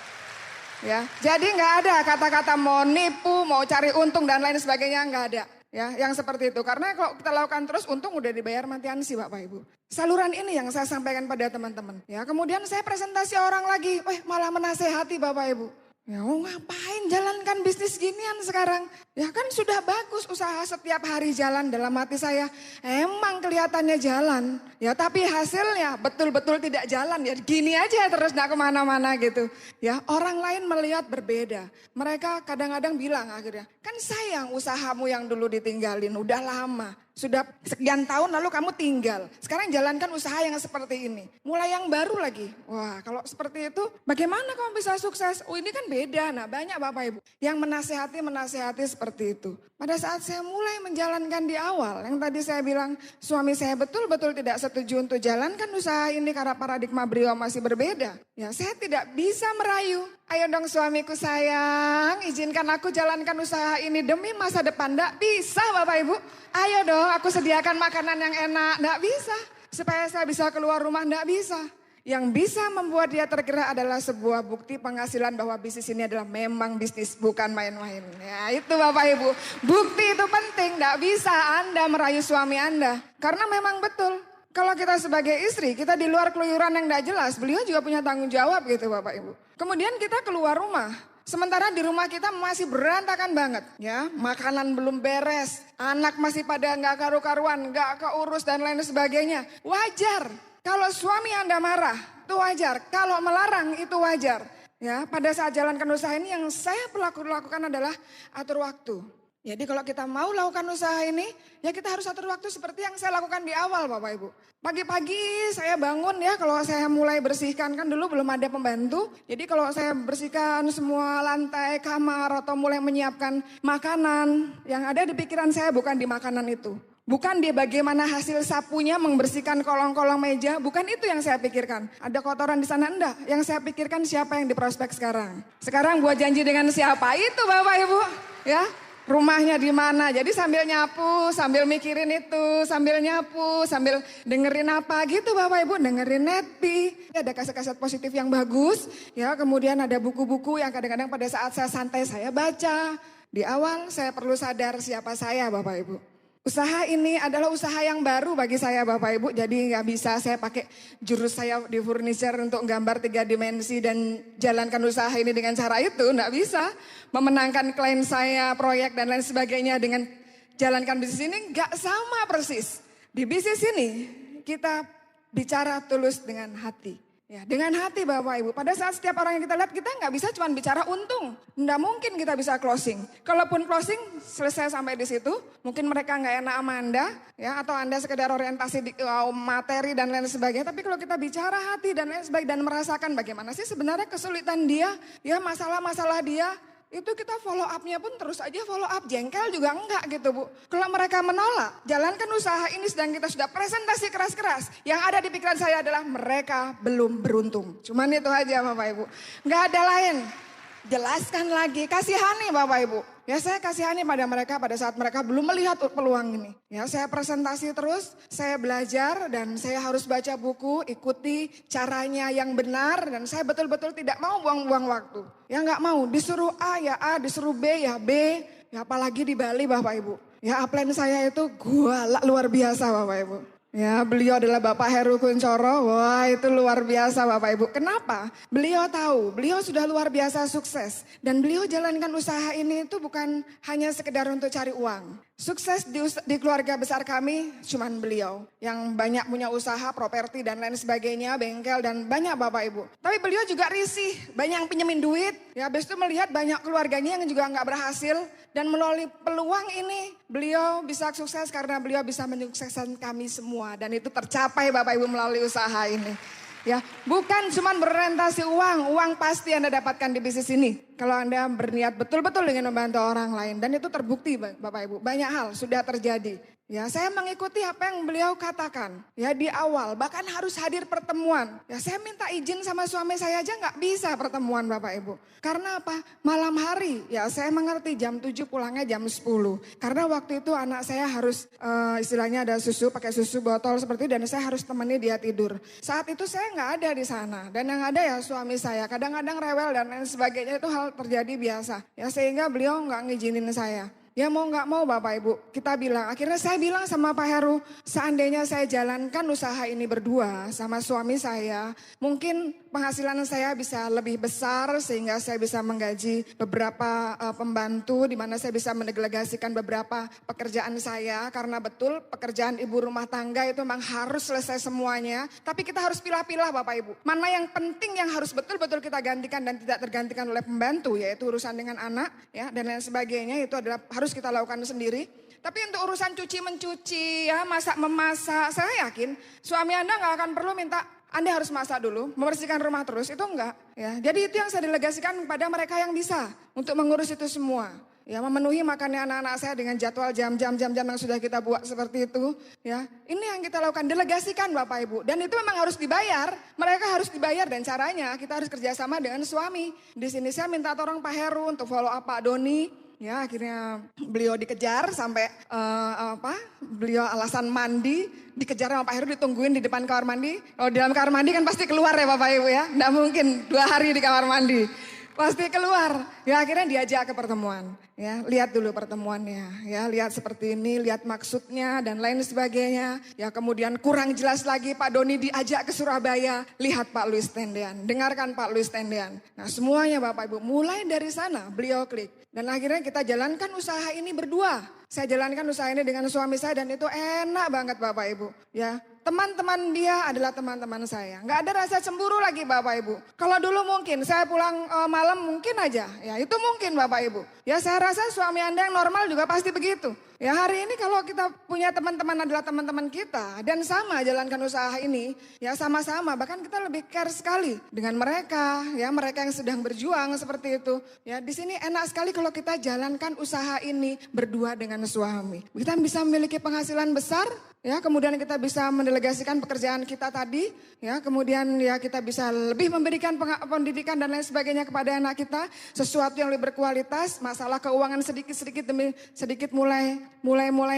Ya, jadi nggak ada kata-kata mau nipu, mau cari untung dan lain sebagainya, nggak ada. Ya, yang seperti itu. Karena kalau kita lakukan terus untung udah dibayar Tiansi Bapak Ibu. Saluran ini yang saya sampaikan pada teman-teman. Ya, kemudian saya presentasi orang lagi, malah menasehati Bapak Ibu. Ya ngapain jalankan bisnis ginian sekarang? Ya kan sudah bagus usaha setiap hari jalan dalam hati saya. Emang kelihatannya jalan. Ya tapi hasilnya betul-betul tidak jalan. Ya gini aja terus gak kemana-mana gitu. Ya orang lain melihat berbeda. Mereka kadang-kadang bilang akhirnya. Kan sayang usahamu yang dulu ditinggalin udah lama. Sudah sekian tahun lalu kamu tinggal. Sekarang jalankan usaha yang seperti ini. Mulai yang baru lagi. Wah, kalau seperti itu bagaimana kamu bisa sukses? Oh, ini kan beda. Nah, banyak Bapak Ibu yang menasehati seperti itu. Pada saat saya mulai menjalankan di awal, yang tadi saya bilang suami saya betul-betul tidak setuju untuk jalankan usaha ini karena paradigma beliau masih berbeda. Ya, saya tidak bisa merayu. Ayo dong suamiku sayang, izinkan aku jalankan usaha ini demi masa depan. Nggak bisa Bapak Ibu. Ayo dong aku sediakan makanan yang enak. Nggak bisa. Supaya saya bisa keluar rumah, nggak bisa. Yang bisa membuat dia tergerak adalah sebuah bukti penghasilan bahwa bisnis ini adalah memang bisnis, bukan main-main. Ya itu Bapak Ibu. Bukti itu penting. Nggak bisa Anda merayu suami Anda. Karena memang betul. Kalau kita sebagai istri, kita di luar keluyuran yang tidak jelas, beliau juga punya tanggung jawab gitu Bapak Ibu. Kemudian kita keluar rumah, sementara di rumah kita masih berantakan banget. Ya, makanan belum beres, anak masih pada nggak karu-karuan, nggak keurus dan lain sebagainya. Wajar, kalau suami Anda marah, itu wajar. Kalau melarang, itu wajar. Ya, pada saat jalankan usaha ini yang saya lakukan adalah atur waktu. Jadi kalau kita mau lakukan usaha ini, ya kita harus atur waktu seperti yang saya lakukan di awal Bapak Ibu. Pagi-pagi saya bangun ya, kalau saya mulai bersihkan, kan dulu belum ada pembantu. Jadi kalau saya bersihkan semua lantai, kamar, atau mulai menyiapkan makanan, yang ada di pikiran saya bukan di makanan itu. Bukan di bagaimana hasil sapunya membersihkan kolong-kolong meja, bukan itu yang saya pikirkan. Ada kotoran di sana, enggak. Yang saya pikirkan siapa yang di prospek sekarang. Sekarang buat janji dengan siapa, itu Bapak Ibu. Ya. Rumahnya di mana, jadi sambil nyapu, sambil mikirin itu, sambil nyapu, sambil dengerin apa gitu Bapak Ibu, dengerin Neti. Ada kaset-kaset positif yang bagus, ya kemudian ada buku-buku yang kadang-kadang pada saat saya santai saya baca. Di awal saya perlu sadar siapa saya Bapak Ibu. Usaha ini adalah usaha yang baru bagi saya Bapak Ibu, jadi nggak bisa saya pakai jurus saya di furniture untuk gambar 3 dimensi dan jalankan usaha ini dengan cara itu, nggak bisa. Memenangkan klien saya, proyek dan lain sebagainya dengan jalankan bisnis ini nggak sama persis. Di bisnis ini kita bicara tulus dengan hati. Ya, dengan hati Bapak Ibu, pada saat setiap orang yang kita lihat kita nggak bisa cuma bicara untung. Nggak mungkin kita bisa closing. Kalaupun closing selesai sampai di situ, mungkin mereka nggak enak sama Anda. Ya, atau Anda sekedar orientasi di materi dan lain sebagainya. Tapi kalau kita bicara hati dan lain sebagainya dan merasakan bagaimana sih sebenarnya kesulitan dia, ya masalah-masalah dia. Itu kita follow up-nya pun terus aja follow up, jengkel juga enggak gitu Bu. Kalau mereka menolak, jalankan usaha ini sedang kita sudah presentasi keras-keras. Yang ada di pikiran saya adalah mereka belum beruntung. Cuman itu aja Bapak Ibu. Enggak ada lain. Jelaskan lagi, kasihani Bapak Ibu. Ya saya kasihani pada mereka pada saat mereka belum melihat peluang ini. Ya saya presentasi terus, saya belajar dan saya harus baca buku, ikuti caranya yang benar. Dan saya betul-betul tidak mau buang-buang waktu. Ya nggak mau, disuruh A ya A, disuruh B ya B. Ya apalagi di Bali Bapak Ibu. Ya upline saya itu luar biasa Bapak Ibu. Ya beliau adalah Bapak Heru Kuncoro, wah itu luar biasa Bapak Ibu. Kenapa? Beliau tahu, beliau sudah luar biasa sukses. Dan beliau jalankan usaha ini itu bukan hanya sekedar untuk cari uang. Sukses di keluarga besar kami cuman beliau. Yang banyak punya usaha, properti dan lain sebagainya, bengkel dan banyak Bapak Ibu. Tapi beliau juga risih, banyak yang pinjemin duit. Ya habis itu melihat banyak keluarganya yang juga nggak berhasil. Dan melalui peluang ini beliau bisa sukses karena beliau bisa menyukseskan kami semua. Dan itu tercapai Bapak Ibu melalui usaha ini. Ya, bukan cuma berorientasi uang pasti Anda dapatkan di bisnis ini. Kalau Anda berniat betul-betul dengan membantu orang lain. Dan itu terbukti Bapak Ibu, banyak hal sudah terjadi. Ya, saya mengikuti apa yang beliau katakan. Ya, di awal bahkan harus hadir pertemuan. Ya, saya minta izin sama suami saya aja nggak bisa pertemuan Bapak Ibu. Karena apa? Malam hari. Ya, saya mengerti jam 7 pulangnya jam 10. Karena waktu itu anak saya harus istilahnya ada susu, pakai susu botol seperti itu dan saya harus temani dia tidur. Saat itu saya nggak ada di sana dan yang ada ya suami saya. Kadang-kadang rewel dan lain sebagainya itu hal terjadi biasa. Ya, sehingga beliau nggak ngizinin saya. Ya mau nggak mau Bapak Ibu, kita bilang. Akhirnya saya bilang sama Pak Heru, seandainya saya jalankan usaha ini berdua sama suami saya, mungkin penghasilan saya bisa lebih besar sehingga saya bisa menggaji beberapa pembantu di mana saya bisa mendelegasikan beberapa pekerjaan saya. Karena betul pekerjaan ibu rumah tangga itu memang harus selesai semuanya. Tapi kita harus pilah-pilah Bapak Ibu. Mana yang penting yang harus betul-betul kita gantikan dan tidak tergantikan oleh pembantu, yaitu urusan dengan anak ya dan lain sebagainya itu adalah harus kita lakukan sendiri. Tapi untuk urusan cuci mencuci, ya masak memasak, saya yakin suami Anda nggak akan perlu minta Anda harus masak dulu, membersihkan rumah terus, itu enggak. Ya, jadi itu yang saya delegasikan kepada mereka yang bisa untuk mengurus itu semua. Ya, memenuhi makannya anak-anak saya dengan jadwal jam-jam yang sudah kita buat seperti itu. Ya, ini yang kita lakukan, delegasikan Bapak Ibu. Dan itu memang harus dibayar, mereka harus dibayar dan caranya kita harus kerjasama dengan suami. Di sini saya minta tolong Pak Heru untuk follow up Pak Doni. Ya, akhirnya beliau dikejar sampai beliau alasan mandi, dikejar sama Pak Heru, ditungguin di depan kamar mandi. Kalau di dalam kamar mandi kan pasti keluar ya Bapak Ibu ya, nggak mungkin 2 hari di kamar mandi. Pasti keluar. Ya akhirnya diajak ke pertemuan. Ya, lihat dulu pertemuannya. Ya, lihat seperti ini, lihat maksudnya dan lain sebagainya. Ya, kemudian kurang jelas lagi Pak Doni diajak ke Surabaya. Lihat Pak Luis Tendean, dengarkan Pak Luis Tendean. Nah, semuanya Bapak Ibu, mulai dari sana beliau klik. Dan akhirnya kita jalankan usaha ini berdua. Saya jalankan usaha ini dengan suami saya dan itu enak banget Bapak Ibu. Ya, teman-teman dia adalah teman-teman saya. Nggak ada rasa cemburu lagi Bapak Ibu. Kalau dulu mungkin saya pulang malam mungkin aja. Ya itu mungkin Bapak Ibu. Ya saya rasa suami Anda yang normal juga pasti begitu. Ya hari ini kalau kita punya teman-teman adalah teman-teman kita. Dan sama jalankan usaha ini. Ya sama-sama bahkan kita lebih care sekali dengan mereka. Ya mereka yang sedang berjuang seperti itu. Ya di sini enak sekali kalau kita jalankan usaha ini berdua dengan suami. Kita bisa memiliki penghasilan besar. Ya, kemudian kita bisa mendelegasikan pekerjaan kita tadi, ya, kemudian ya kita bisa lebih memberikan pendidikan dan lain sebagainya kepada anak kita, sesuatu yang lebih berkualitas, masalah keuangan sedikit-sedikit demi sedikit mulai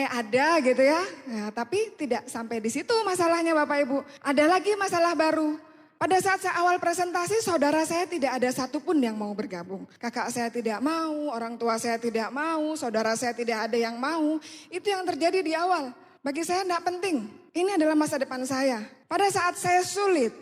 ada gitu ya. Ya, tapi tidak sampai di situ masalahnya Bapak Ibu. Ada lagi masalah baru. Pada saat saya awal presentasi, saudara saya tidak ada satupun yang mau bergabung. Kakak saya tidak mau, orang tua saya tidak mau, saudara saya tidak ada yang mau. Itu yang terjadi di awal. Bagi saya tidak penting, ini adalah masa depan saya. Pada saat saya sulit,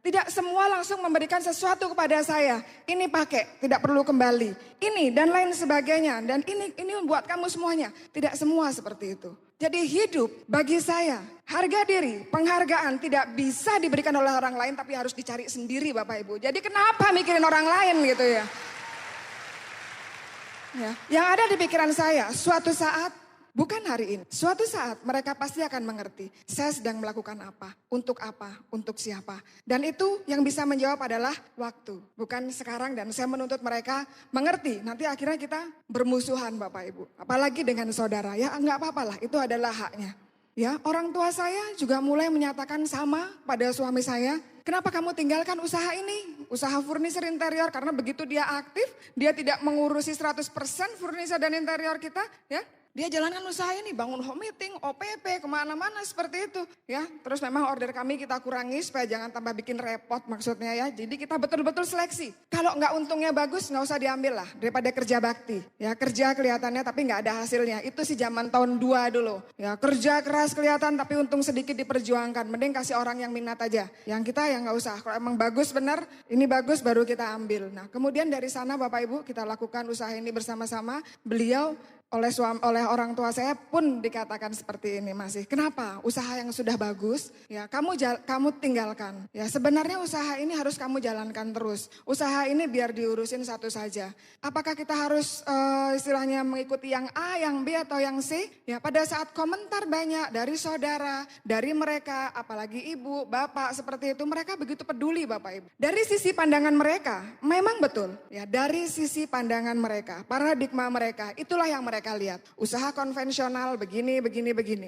tidak semua langsung memberikan sesuatu kepada saya. Ini pakai, tidak perlu kembali. Ini dan lain sebagainya. Dan ini buat kamu semuanya. Tidak semua seperti itu. Jadi hidup bagi saya, harga diri, penghargaan tidak bisa diberikan oleh orang lain tapi harus dicari sendiri Bapak Ibu. Jadi kenapa mikirin orang lain gitu ya? Ya, yang ada di pikiran saya, suatu saat, bukan hari ini, suatu saat mereka pasti akan mengerti saya sedang melakukan apa, untuk siapa. Dan itu yang bisa menjawab adalah waktu, bukan sekarang dan saya menuntut mereka mengerti. Nanti akhirnya kita bermusuhan Bapak Ibu, apalagi dengan saudara, ya enggak apa-apa lah, itu adalah haknya. Ya, orang tua saya juga mulai menyatakan sama pada suami saya. Kenapa kamu tinggalkan usaha ini? Usaha furniture interior karena begitu dia aktif, dia tidak mengurusi 100% furniture dan interior kita, ya. Dia jalankan usaha ini, bangun home meeting, OPP, kemana-mana seperti itu. Ya, terus memang order kami kita kurangi supaya jangan tambah bikin repot maksudnya ya. Jadi kita betul-betul seleksi. Kalau nggak untungnya bagus nggak usah diambil lah daripada kerja bakti. Ya kerja kelihatannya tapi nggak ada hasilnya. Itu sih zaman tahun 2 dulu. Ya kerja keras kelihatan tapi untung sedikit diperjuangkan. Mending kasih orang yang minat aja. Yang kita yang nggak usah. Kalau emang bagus benar, ini bagus baru kita ambil. Nah kemudian dari sana Bapak Ibu kita lakukan usaha ini bersama-sama. Beliau oleh orang tua saya pun dikatakan seperti ini masih. Kenapa? Usaha yang sudah bagus, ya kamu tinggalkan. Ya sebenarnya usaha ini harus kamu jalankan terus. Usaha ini biar diurusin satu saja. Apakah kita harus istilahnya mengikuti yang A, yang B atau yang C? Ya pada saat komentar banyak dari saudara, dari mereka, apalagi ibu, bapak seperti itu, mereka begitu peduli Bapak Ibu. Dari sisi pandangan mereka, memang betul. Ya dari sisi pandangan mereka, paradigma mereka, itulah yang mereka lihat. Usaha konvensional begini.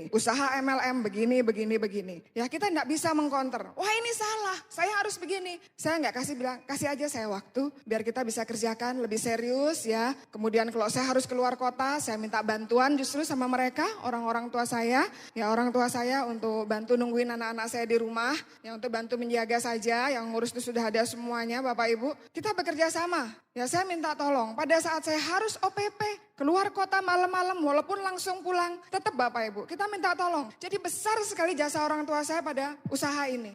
Usaha MLM begini. Ya kita tidak bisa mengcounter. Wah ini salah, saya harus begini. Saya nggak kasih aja saya waktu. Biar kita bisa kerjakan lebih serius ya. Kemudian kalau saya harus keluar kota, saya minta bantuan justru sama mereka, orang-orang tua saya. Ya orang tua saya untuk bantu nungguin anak-anak saya di rumah. Yang untuk bantu menjaga saja, yang ngurus itu sudah ada semuanya Bapak Ibu. Kita bekerja sama. Ya saya minta tolong, pada saat saya harus OPP, keluar kota malam-malam walaupun langsung pulang, tetap Bapak Ibu, kita minta tolong. Jadi besar sekali jasa orang tua saya pada usaha ini.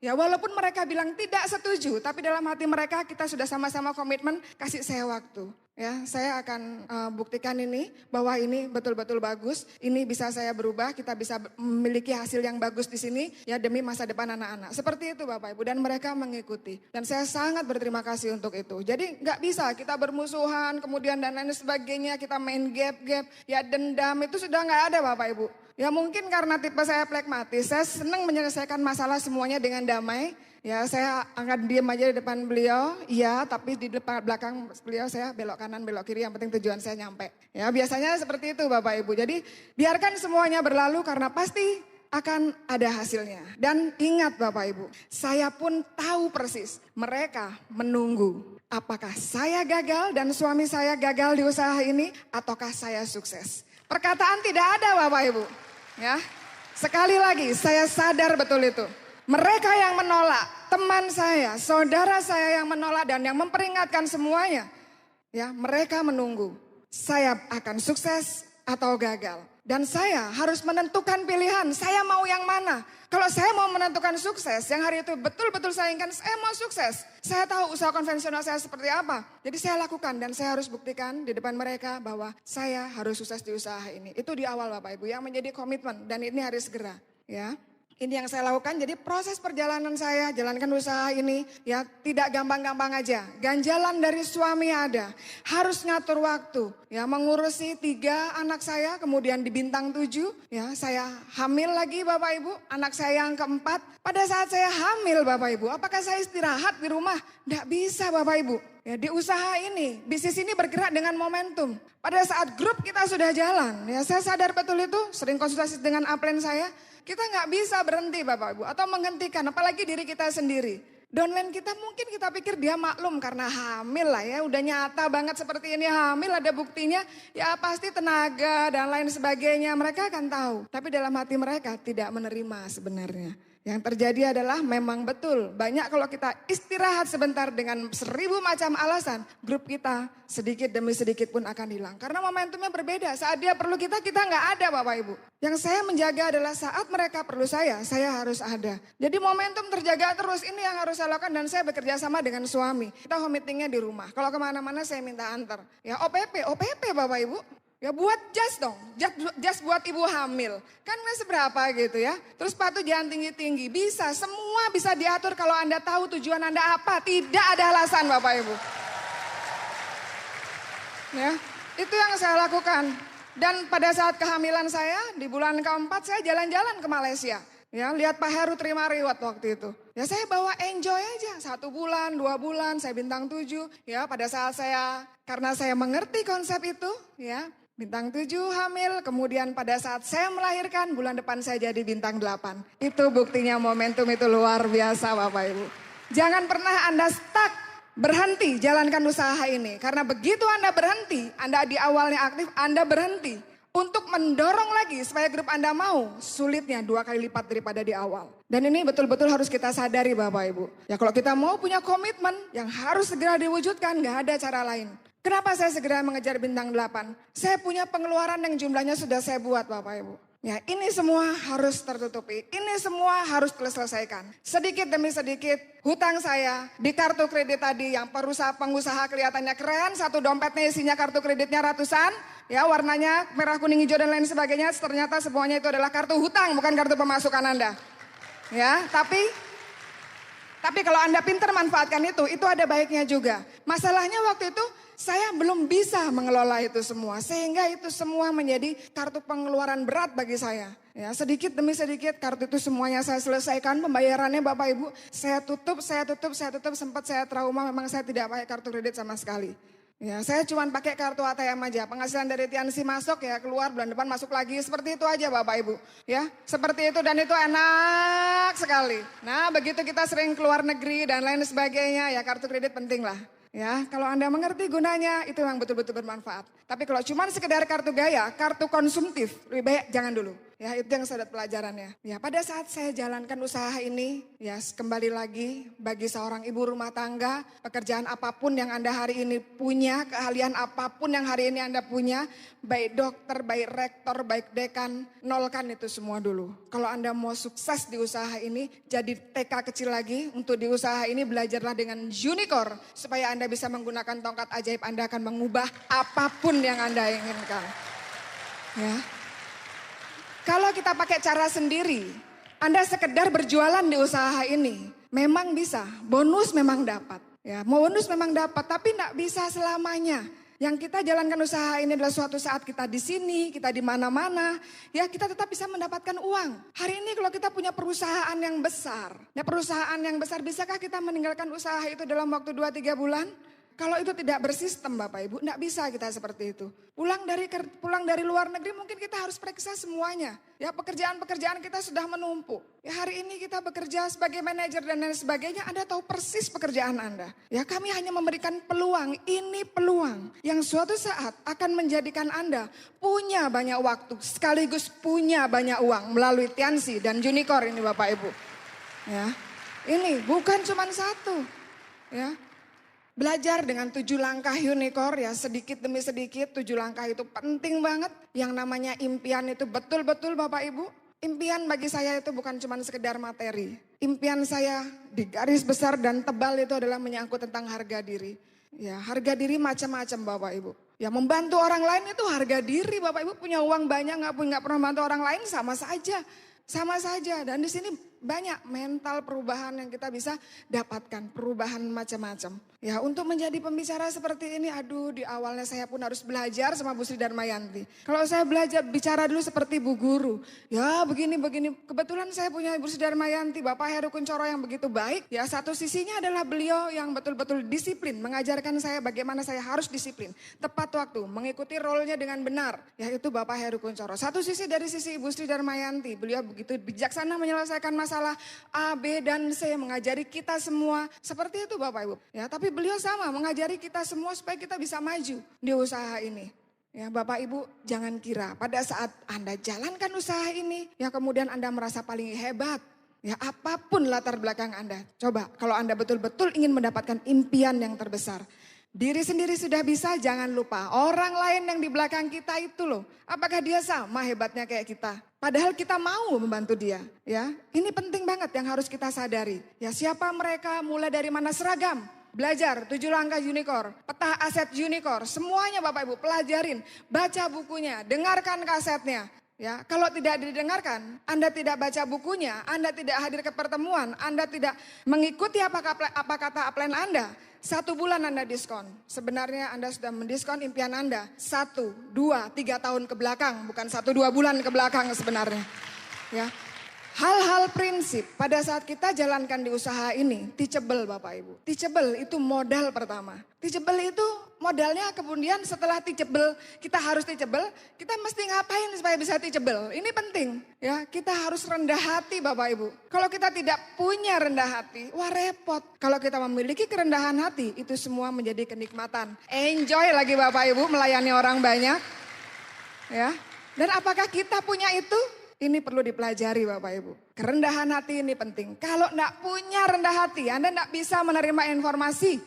Ya walaupun mereka bilang tidak setuju, tapi dalam hati mereka kita sudah sama-sama komitmen kasih saya waktu. Ya, saya akan buktikan ini bahwa ini betul-betul bagus. Ini bisa saya berubah, kita bisa memiliki hasil yang bagus di sini ya demi masa depan anak-anak. Seperti itu Bapak Ibu dan mereka mengikuti. Dan saya sangat berterima kasih untuk itu. Jadi nggak bisa kita bermusuhan kemudian dan lain sebagainya, kita main gap-gap, ya dendam itu sudah nggak ada Bapak Ibu. Ya mungkin karena tipe saya plekmatis, saya senang menyelesaikan masalah semuanya dengan damai. Ya saya akan diam aja di depan beliau, iya tapi di depan belakang beliau saya belok kanan belok kiri yang penting tujuan saya nyampe. Ya biasanya seperti itu Bapak Ibu. Jadi biarkan semuanya berlalu karena pasti akan ada hasilnya. Dan ingat Bapak Ibu, saya pun tahu persis mereka menunggu. Apakah saya gagal dan suami saya gagal di usaha ini ataukah saya sukses. Perkataan tidak ada Bapak Ibu. Ya, sekali lagi saya sadar betul itu. Mereka yang menolak, teman saya, saudara saya yang menolak dan yang memperingatkan semuanya. Ya, mereka menunggu. Saya akan sukses atau gagal. Dan saya harus menentukan pilihan, saya mau yang mana. Kalau saya mau menentukan sukses, yang hari itu betul-betul saya inginkan, saya mau sukses. Saya tahu usaha konvensional saya seperti apa. Jadi saya lakukan dan saya harus buktikan di depan mereka bahwa saya harus sukses di usaha ini. Itu di awal Bapak Ibu yang menjadi komitmen dan ini harus segera. Ya. Ini yang saya lakukan, jadi proses perjalanan saya jalankan usaha ini ya tidak gampang-gampang aja. Ganjalan dari suami ada, harus ngatur waktu. Ya mengurusi 3 anak saya, kemudian di bintang 7. Ya saya hamil lagi Bapak Ibu, anak saya yang keempat. Pada saat saya hamil Bapak Ibu, apakah saya istirahat di rumah? Nggak bisa Bapak Ibu. Ya di usaha ini, bisnis ini bergerak dengan momentum. Pada saat grup kita sudah jalan, ya saya sadar betul itu, sering konsultasi dengan upline saya. Kita nggak bisa berhenti Bapak Ibu atau menghentikan apalagi diri kita sendiri. Downline kita mungkin kita pikir dia maklum karena hamil lah ya. Udah nyata banget seperti ini hamil ada buktinya. Ya pasti tenaga dan lain sebagainya mereka akan tahu. Tapi dalam hati mereka tidak menerima sebenarnya. Yang terjadi adalah memang betul banyak kalau kita istirahat sebentar dengan 1000 macam alasan. Grup kita sedikit demi sedikit pun akan hilang. Karena momentumnya berbeda. Saat dia perlu kita nggak ada Bapak Ibu. Yang saya menjaga adalah saat mereka perlu saya harus ada. Jadi momentum terjaga terus ini yang harus saya lakukan dan saya bekerja sama dengan suami. Kita home meetingnya di rumah. Kalau kemana-mana saya minta antar. Ya OPP Bapak Ibu. Ya buat jas dong, jas buat ibu hamil. Kan nggak seberapa gitu ya. Terus sepatu jangan tinggi-tinggi, bisa, semua bisa diatur kalau Anda tahu tujuan Anda apa. Tidak ada alasan Bapak Ibu. Ya, itu yang saya lakukan. Dan pada saat kehamilan saya, di bulan keempat saya jalan-jalan ke Malaysia. Ya, lihat Pak Heru terima reward waktu itu. Ya saya bawa enjoy aja, 1 bulan, 2 bulan, saya bintang 7. Ya pada saat karena saya mengerti konsep itu, ya. Bintang 7 hamil, kemudian pada saat saya melahirkan, bulan depan saya jadi bintang 8. Itu buktinya momentum itu luar biasa Bapak Ibu. Jangan pernah Anda stuck, berhenti jalankan usaha ini. Karena begitu Anda berhenti, Anda di awalnya aktif, Anda berhenti. Untuk mendorong lagi supaya grup Anda mau, sulitnya 2 kali lipat daripada di awal. Dan ini betul-betul harus kita sadari Bapak Ibu. Ya kalau kita mau punya komitmen yang harus segera diwujudkan, gak ada cara lain. Kenapa saya segera mengejar bintang 8? Saya punya pengeluaran yang jumlahnya sudah saya buat Bapak Ibu. Ya ini semua harus tertutupi, ini semua harus diselesaikan. Sedikit demi sedikit hutang saya di kartu kredit tadi yang pengusaha kelihatannya keren. Satu dompetnya isinya kartu kreditnya ratusan. Ya warnanya merah kuning hijau dan lain sebagainya. Ternyata semuanya itu adalah kartu hutang bukan kartu pemasukan Anda. Ya tapi kalau Anda pintar manfaatkan itu ada baiknya juga. Masalahnya waktu itu saya belum bisa mengelola itu semua. Sehingga itu semua menjadi kartu pengeluaran berat bagi saya. Ya, sedikit demi sedikit kartu itu semuanya saya selesaikan. Pembayarannya Bapak Ibu saya tutup. Sempat saya trauma memang saya tidak pakai kartu kredit sama sekali. Ya, saya cuma pakai kartu ATM aja. Penghasilan dari Tiansi masuk ya keluar bulan depan masuk lagi. Seperti itu aja Bapak Ibu. Ya, seperti itu dan itu enak sekali. Nah begitu kita sering keluar negeri dan lain sebagainya ya kartu kredit penting lah. Ya, kalau Anda mengerti gunanya itu yang betul-betul bermanfaat. Tapi kalau cuma sekedar kartu gaya, kartu konsumtif, lebih baik jangan dulu. Ya, itu yang saya dapat pelajarannya. Ya, pada saat saya jalankan usaha ini, ya kembali lagi bagi seorang ibu rumah tangga, pekerjaan apapun yang Anda hari ini punya, keahlian apapun yang hari ini Anda punya, baik dokter, baik rektor, baik dekan, nolkan itu semua dulu. Kalau Anda mau sukses di usaha ini, jadi TK kecil lagi untuk di usaha ini belajarlah dengan unicorn supaya Anda bisa menggunakan tongkat ajaib, Anda akan mengubah apapun yang Anda inginkan. Ya. Kalau kita pakai cara sendiri, Anda sekedar berjualan di usaha ini, memang bisa, bonus memang dapat. Ya, bonus memang dapat, tapi tidak bisa selamanya. Yang kita jalankan usaha ini adalah suatu saat kita di sini, kita di mana-mana, ya kita tetap bisa mendapatkan uang. Hari ini kalau kita punya perusahaan yang besar, bisakah kita meninggalkan usaha itu dalam waktu 2-3 bulan? Kalau itu tidak bersistem Bapak Ibu, tidak bisa kita seperti itu. Pulang dari luar negeri mungkin kita harus periksa semuanya. Ya pekerjaan-pekerjaan kita sudah menumpuk. Ya hari ini kita bekerja sebagai manajer dan lain sebagainya, Anda tahu persis pekerjaan Anda. Ya kami hanya memberikan peluang, ini peluang yang suatu saat akan menjadikan Anda punya banyak waktu, sekaligus punya banyak uang melalui Tiansi dan Unicorn ini Bapak Ibu. Ya, ini bukan cuma satu. Ya. Belajar dengan 7 langkah unicorn ya sedikit demi sedikit 7 langkah itu penting banget. Yang namanya impian itu betul-betul Bapak Ibu. Impian bagi saya itu bukan cuma sekedar materi. Impian saya di garis besar dan tebal itu adalah menyangkut tentang harga diri. Ya harga diri macam-macam Bapak Ibu. Ya membantu orang lain itu harga diri Bapak Ibu, punya uang banyak nggak pernah bantu orang lain sama saja. Sama saja dan di sini banyak mental perubahan yang kita bisa dapatkan, perubahan macam-macam. Ya untuk menjadi pembicara seperti ini, aduh di awalnya saya pun harus belajar sama Bu Sri Darmayanti. Kalau saya belajar bicara dulu seperti Bu Guru, ya begini. Kebetulan saya punya Bu Sri Darmayanti, Bapak Heru Kuncoro yang begitu baik. Ya satu sisinya adalah beliau yang betul-betul disiplin, mengajarkan saya bagaimana saya harus disiplin. Tepat waktu, mengikuti role-nya dengan benar, yaitu Bapak Heru Kuncoro. Satu sisi dari sisi Ibu Sri Darmayanti, beliau begitu bijaksana menyelesaikan masalah A, B, dan C, mengajari kita semua seperti itu Bapak Ibu. Ya, tapi beliau sama mengajari kita semua supaya kita bisa maju di usaha ini. Ya, Bapak Ibu jangan kira pada saat Anda jalankan usaha ini, ya kemudian Anda merasa paling hebat. Ya apapun latar belakang Anda. Coba kalau Anda betul-betul ingin mendapatkan impian yang terbesar. Diri sendiri sudah bisa, jangan lupa orang lain yang di belakang kita itu loh. Apakah dia sama hebatnya kayak kita? Padahal kita mau membantu dia. Ya, ini penting banget yang harus kita sadari. Ya siapa mereka, mulai dari mana seragam. Belajar 7 langkah unicorn, peta aset unicorn, semuanya Bapak Ibu pelajarin. Baca bukunya, dengarkan kasetnya. Ya, kalau tidak didengarkan, Anda tidak baca bukunya, Anda tidak hadir ke pertemuan, Anda tidak mengikuti apa kata upline Anda, 1 bulan Anda diskon. Sebenarnya Anda sudah mendiskon impian Anda 1, 2, 3 tahun ke belakang, bukan 1-2 bulan ke belakang sebenarnya. Ya. Hal-hal prinsip pada saat kita jalankan di usaha ini, teachable Bapak Ibu. Teachable itu modal pertama. Teachable itu modalnya kemudian setelah teachable, kita harus teachable, kita mesti ngapain supaya bisa teachable? Ini penting ya, kita harus rendah hati Bapak Ibu. Kalau kita tidak punya rendah hati, wah repot. Kalau kita memiliki kerendahan hati, itu semua menjadi kenikmatan. Enjoy lagi Bapak Ibu melayani orang banyak. Ya. Dan apakah kita punya itu? Ini perlu dipelajari Bapak Ibu. Kerendahan hati ini penting. Kalau enggak punya rendah hati, Anda enggak bisa menerima informasi.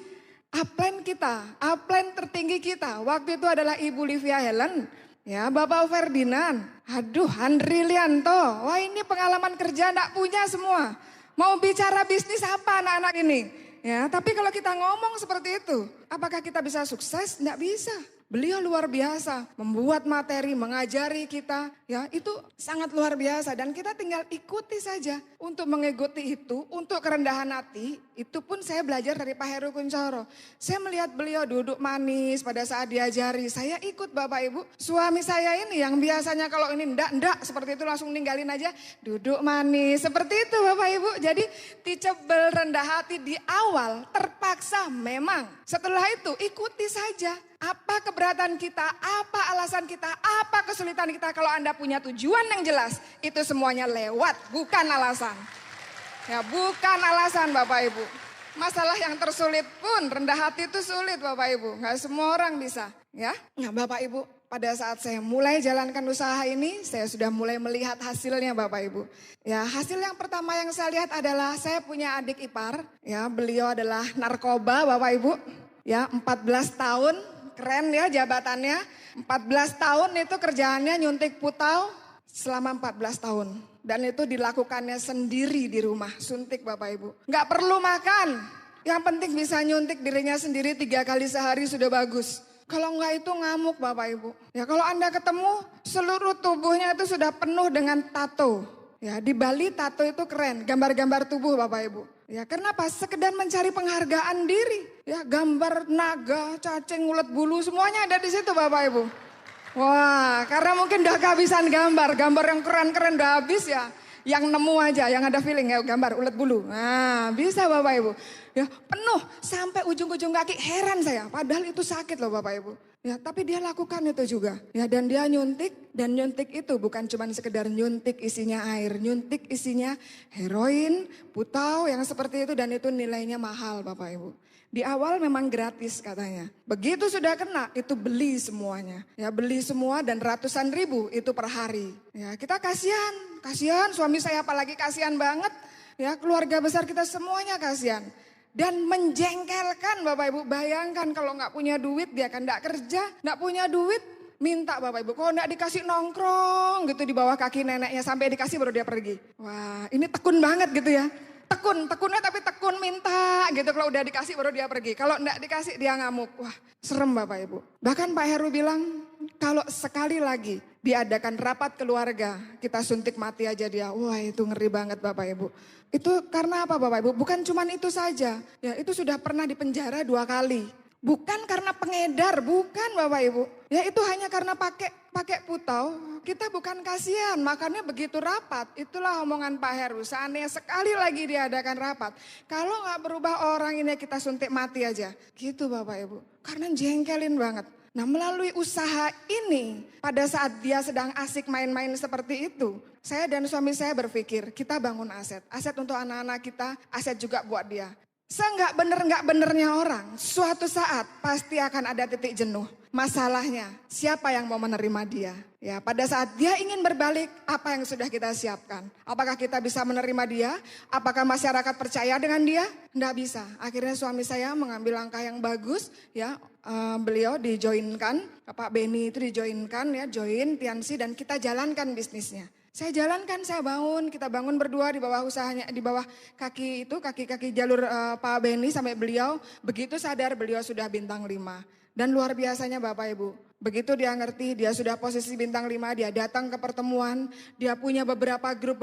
Upline kita, upline tertinggi kita, waktu itu adalah Ibu Livia Helen, ya Bapak Ferdinand, aduh Andri Lianto. Wah ini pengalaman kerja enggak punya semua. Mau bicara bisnis apa anak-anak ini? Ya, tapi kalau kita ngomong seperti itu, apakah kita bisa sukses? Enggak bisa. Beliau luar biasa, membuat materi, mengajari kita, ya itu sangat luar biasa. Dan kita tinggal ikuti saja untuk mengikuti itu, untuk kerendahan hati, itu pun saya belajar dari Pak Heru Kuncoro. Saya melihat beliau duduk manis pada saat diajari, saya ikut Bapak Ibu. Suami saya ini yang biasanya kalau ini ndak, seperti itu langsung ninggalin aja, duduk manis, seperti itu Bapak Ibu. Jadi teachable, rendah hati di awal, terpaksa memang. Setelah itu ikuti saja. Apa keberatan kita, apa alasan kita, apa kesulitan kita. Kalau Anda punya tujuan yang jelas, itu semuanya lewat, bukan alasan. Ya bukan alasan Bapak Ibu. Masalah yang tersulit pun rendah hati itu sulit Bapak Ibu. Gak semua orang bisa. Ya, nah Bapak Ibu pada saat saya mulai jalankan usaha ini, saya sudah mulai melihat hasilnya Bapak Ibu. Ya, hasil yang pertama yang saya lihat adalah saya punya adik ipar, ya, beliau adalah narkoba Bapak Ibu. Ya, 14 tahun, keren ya jabatannya. 14 tahun itu kerjaannya nyuntik putau selama 14 tahun. Dan itu dilakukannya sendiri di rumah, suntik Bapak Ibu. Nggak perlu makan, yang penting bisa nyuntik dirinya sendiri 3 kali sehari sudah bagus. Kalau enggak itu ngamuk Bapak Ibu. Ya kalau Anda ketemu seluruh tubuhnya itu sudah penuh dengan tato. Ya di Bali tato itu keren, gambar-gambar tubuh Bapak Ibu. Ya kenapa? Sekedar mencari penghargaan diri. Ya gambar naga, cacing, ulet bulu semuanya ada di situ Bapak Ibu. Wah karena mungkin udah kehabisan gambar yang keren-keren udah habis ya. Yang nemu aja, yang ada feeling ya gambar ulet bulu. Nah bisa Bapak Ibu. Ya penuh sampai ujung-ujung kaki, heran saya. Padahal itu sakit loh Bapak Ibu. Ya tapi dia lakukan itu juga. Ya dan dia nyuntik, dan nyuntik itu bukan cuma sekedar nyuntik isinya air. Nyuntik isinya heroin, putau yang seperti itu dan itu nilainya mahal Bapak Ibu. Di awal memang gratis katanya. Begitu sudah kena itu beli semuanya. Ya beli semua dan ratusan ribu itu per hari. Ya kita kasihan suami saya apalagi kasihan banget. Ya keluarga besar kita semuanya kasihan. Dan menjengkelkan Bapak Ibu. Bayangkan kalau nggak punya duit dia kan nggak kerja. Nggak punya duit minta Bapak Ibu. Kalau nggak dikasih nongkrong gitu di bawah kaki neneknya sampai dikasih baru dia pergi. Wah ini tekun banget gitu ya. Tekunnya tapi tekun minta gitu. Kalau udah dikasih baru dia pergi. Kalau enggak dikasih dia ngamuk. Wah serem Bapak Ibu. Bahkan Pak Heru bilang kalau sekali lagi diadakan rapat keluarga kita suntik mati aja dia. Wah itu ngeri banget Bapak Ibu. Itu karena apa Bapak Ibu? Bukan cuma itu saja. Ya itu sudah pernah dipenjara 2 kali. Bukan karena pengedar, bukan Bapak Ibu. Ya itu hanya karena pakai putau. Kita bukan kasihan, makanya begitu rapat. Itulah omongan Pak Heru. Seandainya sekali lagi diadakan rapat. Kalau nggak berubah orang ini kita suntik mati aja. Gitu Bapak Ibu. Karena jengkelin banget. Nah melalui usaha ini pada saat dia sedang asik main-main seperti itu. Saya dan suami saya berpikir kita bangun aset. Aset untuk anak-anak kita, aset juga buat dia. Seenggak benernya orang, suatu saat pasti akan ada titik jenuh. Masalahnya, siapa yang mau menerima dia? Ya, pada saat dia ingin berbalik, apa yang sudah kita siapkan? Apakah kita bisa menerima dia? Apakah masyarakat percaya dengan dia? Tidak bisa. Akhirnya suami saya mengambil langkah yang bagus, ya. Beliau dijoinkan, Pak Beni itu dijoinkan, ya, join Tiansi dan kita jalankan bisnisnya. Saya jalankan, saya bangun, kita bangun berdua di bawah usahanya, di bawah kaki jalur Pak Beni sampai beliau. Begitu sadar beliau sudah bintang 5. Dan luar biasanya Bapak Ibu, begitu dia ngerti dia sudah posisi bintang 5, dia datang ke pertemuan, dia punya beberapa grup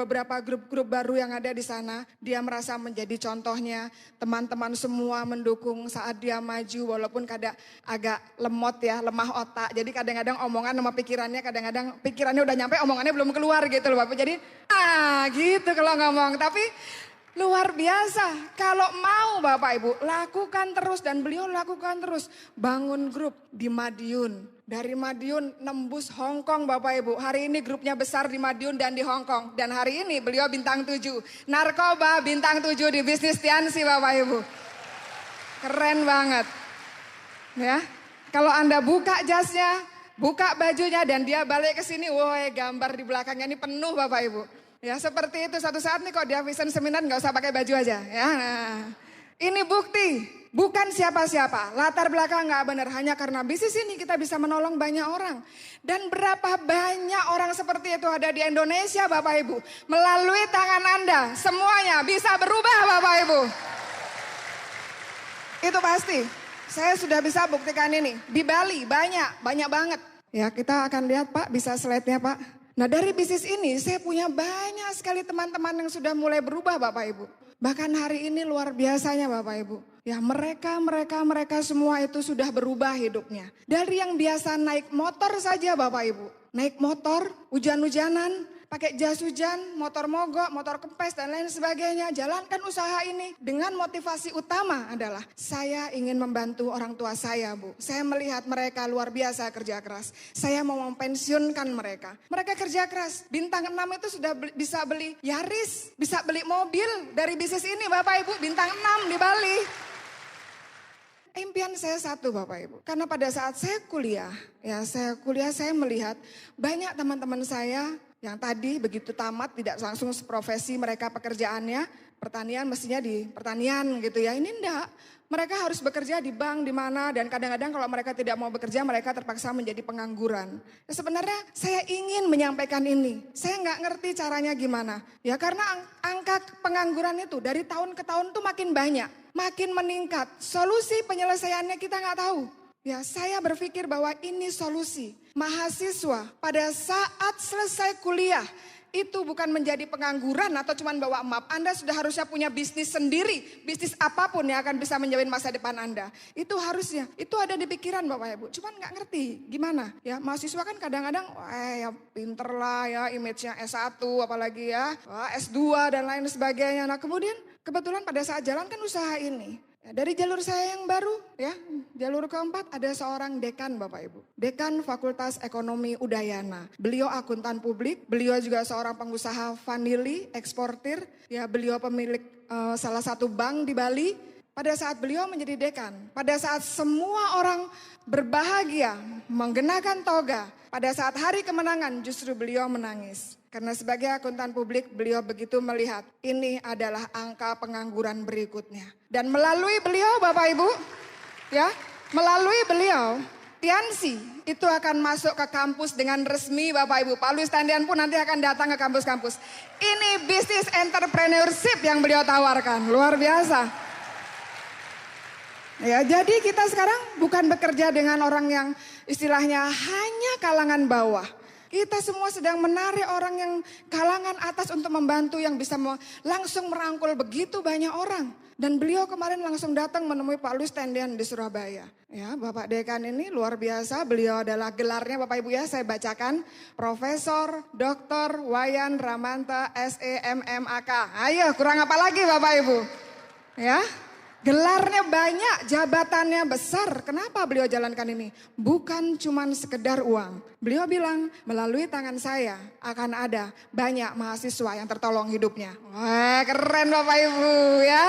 baru yang ada di sana. Dia merasa menjadi contohnya, teman-teman semua mendukung saat dia maju walaupun kadang agak lemot ya, lemah otak. Jadi kadang-kadang omongan sama pikirannya, kadang-kadang pikirannya udah nyampe omongannya belum keluar gitu loh Bapak. Jadi gitu kalau ngomong, tapi luar biasa, kalau mau Bapak Ibu lakukan terus dan beliau lakukan terus. Bangun grup di Madiun, dari Madiun nembus Hong Kong Bapak Ibu. Hari ini grupnya besar di Madiun dan di Hong Kong. Dan hari ini beliau bintang 7, narkoba bintang 7 di bisnis Tiansi Bapak Ibu. Keren banget. Ya, kalau Anda buka jasnya, buka bajunya dan dia balik ke sini, woi gambar di belakangnya ini penuh Bapak Ibu. Ya seperti itu, satu saat nih kok dia vision seminar gak usah pakai baju aja ya. Nah, ini bukti, bukan siapa-siapa, latar belakang gak benar. Hanya karena bisnis ini kita bisa menolong banyak orang. Dan berapa banyak orang seperti itu ada di Indonesia Bapak Ibu. Melalui tangan Anda semuanya bisa berubah Bapak Ibu. Itu pasti, saya sudah bisa buktikan ini. Di Bali banyak banget. Ya kita akan lihat Pak, bisa slide-nya Pak. Nah dari bisnis ini saya punya banyak sekali teman-teman yang sudah mulai berubah Bapak Ibu. Bahkan hari ini luar biasanya Bapak Ibu. Ya mereka semua itu sudah berubah hidupnya. Dari yang biasa naik motor saja Bapak Ibu. Naik motor, hujan-hujanan, pakai jas hujan, motor mogok, motor kempes dan lain sebagainya. Jalankan usaha ini dengan motivasi utama adalah saya ingin membantu orang tua saya Bu. Saya melihat mereka luar biasa kerja keras. Saya mau mempensiunkan mereka. Mereka kerja keras. Bintang 6 itu sudah bisa beli Yaris, bisa beli mobil dari bisnis ini Bapak Ibu. Bintang 6 di Bali. Impian saya satu Bapak Ibu. Karena pada saat saya kuliah saya melihat banyak teman-teman saya yang tadi begitu tamat tidak langsung seprofesi mereka pekerjaannya. Pertanian mestinya di pertanian gitu ya. Ini enggak. Mereka harus bekerja di bank di mana dan kadang-kadang kalau mereka tidak mau bekerja mereka terpaksa menjadi pengangguran. Sebenarnya saya ingin menyampaikan ini. Saya nggak ngerti caranya gimana. Ya karena angka pengangguran itu dari tahun ke tahun tuh makin banyak, makin meningkat. Solusi penyelesaiannya kita nggak tahu. Ya saya berpikir bahwa ini solusi. Mahasiswa pada saat selesai kuliah itu bukan menjadi pengangguran atau cuma bawa map. Anda sudah harusnya punya bisnis sendiri. Bisnis apapun yang akan bisa menjamin masa depan Anda. Itu harusnya. Itu ada di pikiran Bapak Ibu. Cuman gak ngerti gimana. Ya mahasiswa kan kadang-kadang ya pinter lah ya. Image-nya S1 apalagi ya. S2 dan lain sebagainya. Nah kemudian kebetulan pada saat jalan kan usaha ini. Ya, dari jalur saya yang baru ya, jalur keempat ada seorang dekan Bapak Ibu. Dekan Fakultas Ekonomi Udayana. Beliau akuntan publik, beliau juga seorang pengusaha vanili, eksportir. Ya, beliau pemilik salah satu bank di Bali. Pada saat beliau menjadi dekan, pada saat semua orang berbahagia mengenakan toga, pada saat hari kemenangan justru beliau menangis. Karena sebagai akuntan publik beliau begitu melihat ini adalah angka pengangguran berikutnya. Dan melalui beliau Bapak Ibu, ya melalui beliau Tiansi itu akan masuk ke kampus dengan resmi Bapak Ibu. Pak Luis Tandian pun nanti akan datang ke kampus-kampus. Ini bisnis entrepreneurship yang beliau tawarkan, luar biasa. Ya, jadi kita sekarang bukan bekerja dengan orang yang istilahnya hanya kalangan bawah. Kita semua sedang menarik orang yang kalangan atas untuk membantu yang bisa langsung merangkul begitu banyak orang. Dan beliau kemarin langsung datang menemui Pak Luis Tendian di Surabaya. Ya, Bapak Dekan ini luar biasa. Beliau adalah gelarnya Bapak Ibu ya, saya bacakan. Profesor Dr. Wayan Ramanta SEMMAK. Ayo, kurang apa lagi Bapak Ibu? Ya. Gelarnya banyak, jabatannya besar. Kenapa beliau jalankan ini? Bukan cuma sekedar uang. Beliau bilang melalui tangan saya akan ada banyak mahasiswa yang tertolong hidupnya. Wah keren Bapak Ibu ya.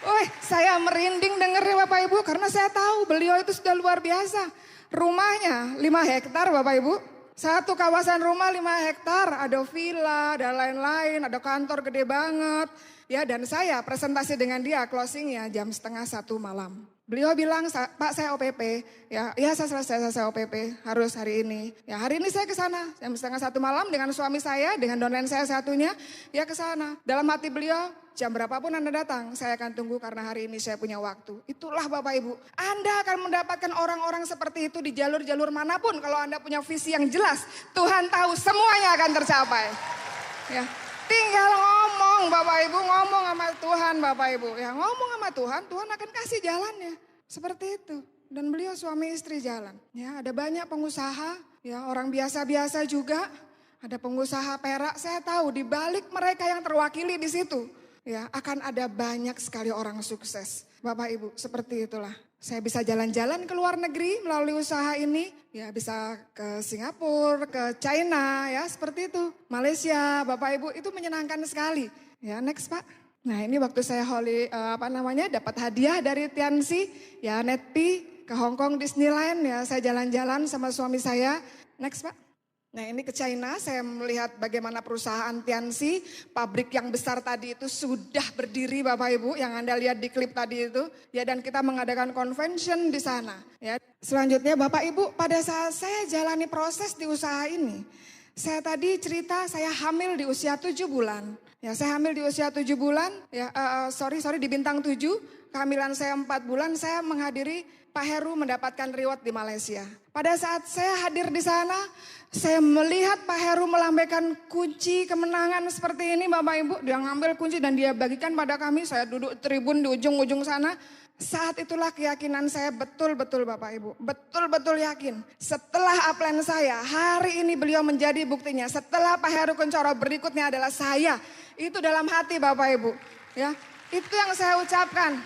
Wih saya merinding dengernya Bapak Ibu karena saya tahu beliau itu sudah luar biasa. Rumahnya 5 hektar Bapak Ibu. Satu kawasan rumah 5 hektar, ada villa, ada lain-lain, ada kantor gede banget. Ya dan saya presentasi dengan dia closingnya jam 12:30 malam. Beliau bilang, Pak saya OPP, ya saya selesai saya OPP harus hari ini. Ya hari ini saya ke sana jam 12:30 malam dengan suami saya, dengan donen saya satunya, ya ke sana. Dalam hati beliau, jam berapapun Anda datang, saya akan tunggu karena hari ini saya punya waktu. Itulah Bapak Ibu, Anda akan mendapatkan orang-orang seperti itu di jalur-jalur manapun kalau Anda punya visi yang jelas. Tuhan tahu semuanya akan tercapai. Ya. Tinggal ngomong Bapak Ibu, ngomong sama Tuhan Bapak Ibu. Ya ngomong sama Tuhan, Tuhan akan kasih jalannya. Seperti itu. Dan beliau suami istri jalan. Ya ada banyak pengusaha, ya orang biasa-biasa juga. Ada pengusaha perak, saya tahu di balik mereka yang terwakili di situ. Ya akan ada banyak sekali orang sukses. Bapak Ibu seperti itulah. Saya bisa jalan-jalan ke luar negeri melalui usaha ini. Ya bisa ke Singapura, ke China ya seperti itu. Malaysia, Bapak Ibu itu menyenangkan sekali. Ya next Pak. Nah ini waktu saya dapat hadiah dari Tiansi. Ya Netpi ke Hong Kong Disneyland ya saya jalan-jalan sama suami saya. Next Pak. Nah ini ke China, saya melihat bagaimana perusahaan Tiansi, pabrik yang besar tadi itu sudah berdiri Bapak Ibu, yang Anda lihat di klip tadi itu. Ya dan kita mengadakan convention di sana. Ya. Selanjutnya Bapak Ibu, pada saat saya jalani proses di usaha ini, saya tadi cerita saya hamil di usia 7 bulan. Ya saya hamil di usia 7 bulan, ya di bintang 7, kehamilan saya 4 bulan, saya menghadiri Pak Heru mendapatkan reward di Malaysia. Pada saat saya hadir di sana, saya melihat Pak Heru melambaikan kunci kemenangan seperti ini Bapak Ibu. Dia ngambil kunci dan dia bagikan pada kami. Saya duduk tribun di ujung-ujung sana. Saat itulah keyakinan saya betul-betul Bapak Ibu. Betul-betul yakin. Setelah upline saya, hari ini beliau menjadi buktinya. Setelah Pak Heru Kencoro berikutnya adalah saya. Itu dalam hati Bapak Ibu. Ya, itu yang saya ucapkan.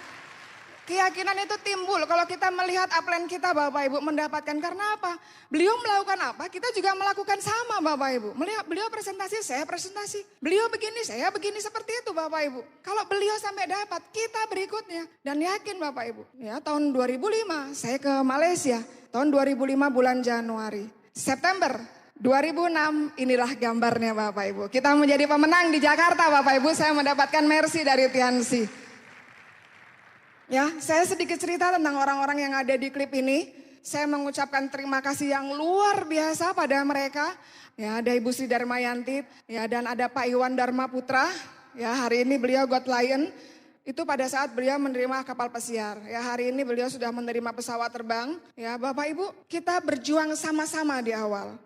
Keyakinan itu timbul kalau kita melihat upline kita Bapak Ibu mendapatkan. Karena apa? Beliau melakukan apa, kita juga melakukan sama Bapak Ibu. Melihat beliau presentasi, saya presentasi. Beliau begini, saya begini, seperti itu Bapak Ibu. Kalau beliau sampai dapat, kita berikutnya. Dan yakin Bapak Ibu, ya tahun 2005 saya ke Malaysia. Tahun 2005 bulan Januari. September 2006 inilah gambarnya Bapak Ibu. Kita menjadi pemenang di Jakarta Bapak Ibu. Saya mendapatkan mercy dari Tiansi. Ya, saya sedikit cerita tentang orang-orang yang ada di klip ini. Saya mengucapkan terima kasih yang luar biasa pada mereka. Ya, ada Ibu Sri Darmayanti, ya, dan ada Pak Iwan Dharma Putra. Ya, hari ini beliau God Lion. Itu pada saat beliau menerima kapal pesiar. Ya, hari ini beliau sudah menerima pesawat terbang. Ya, Bapak Ibu, kita berjuang sama-sama di awal.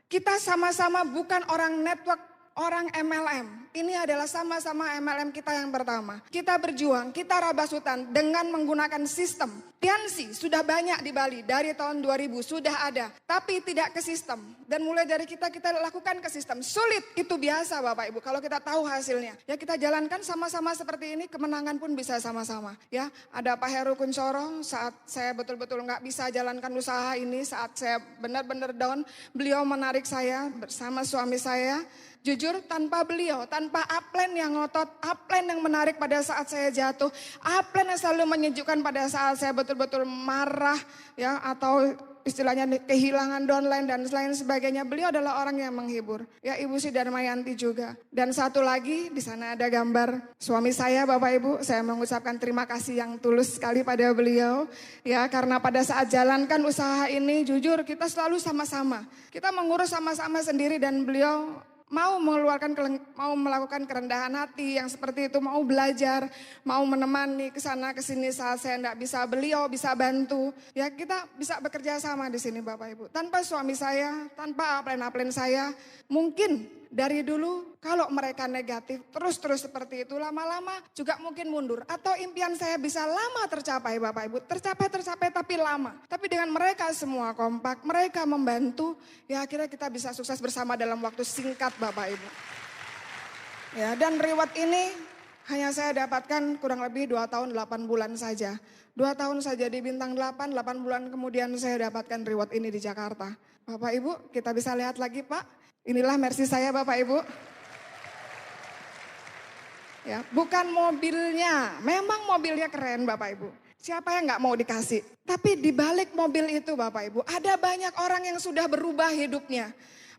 Kita sama-sama bukan orang network, orang MLM. Ini adalah sama-sama MLM kita yang pertama. Kita berjuang, kita rabasutan dengan menggunakan sistem. Tiansi sudah banyak di Bali, dari tahun 2000 sudah ada. Tapi tidak ke sistem. Dan mulai dari kita lakukan ke sistem. Sulit, itu biasa Bapak Ibu. Kalau kita tahu hasilnya. Ya kita jalankan sama-sama seperti ini, kemenangan pun bisa sama-sama. Ya, ada Pak Heru Kuncoro, saat saya betul-betul nggak bisa jalankan usaha ini, saat saya benar-benar down, beliau menarik saya bersama suami saya. Jujur tanpa beliau, tanpa upline yang ngotot, upline yang menarik pada saat saya jatuh, upline yang selalu menyejukkan pada saat saya betul-betul marah, ya, atau istilahnya kehilangan downline dan lain sebagainya. Beliau adalah orang yang menghibur. Ya, Ibu Sri Darmayanti juga. Dan satu lagi di sana ada gambar suami saya Bapak Ibu. Saya mengucapkan terima kasih yang tulus sekali pada beliau. Ya, karena pada saat jalankan usaha ini jujur kita selalu sama-sama. Kita mengurus sama-sama sendiri dan beliau mau melakukan kerendahan hati yang seperti itu, mau belajar, mau menemani ke sana ke sini saat saya tidak bisa, beliau bisa bantu. Ya, kita bisa bekerja sama di sini Bapak Ibu. Tanpa suami saya, tanpa upline saya, mungkin dari dulu kalau mereka negatif terus seperti itu, lama-lama juga mungkin mundur. Atau impian saya bisa lama tercapai Bapak Ibu, tercapai tapi lama. Tapi dengan mereka semua kompak, mereka membantu, ya akhirnya kita bisa sukses bersama dalam waktu singkat Bapak Ibu. Ya, dan reward ini hanya saya dapatkan kurang lebih 2 tahun 8 bulan saja. 2 tahun saja di bintang 8 bulan kemudian saya dapatkan reward ini di Jakarta. Bapak Ibu, kita bisa lihat lagi Pak. Inilah mercy saya Bapak Ibu. Ya, bukan mobilnya, memang mobilnya keren Bapak Ibu. Siapa yang gak mau dikasih? Tapi di balik mobil itu Bapak Ibu, ada banyak orang yang sudah berubah hidupnya.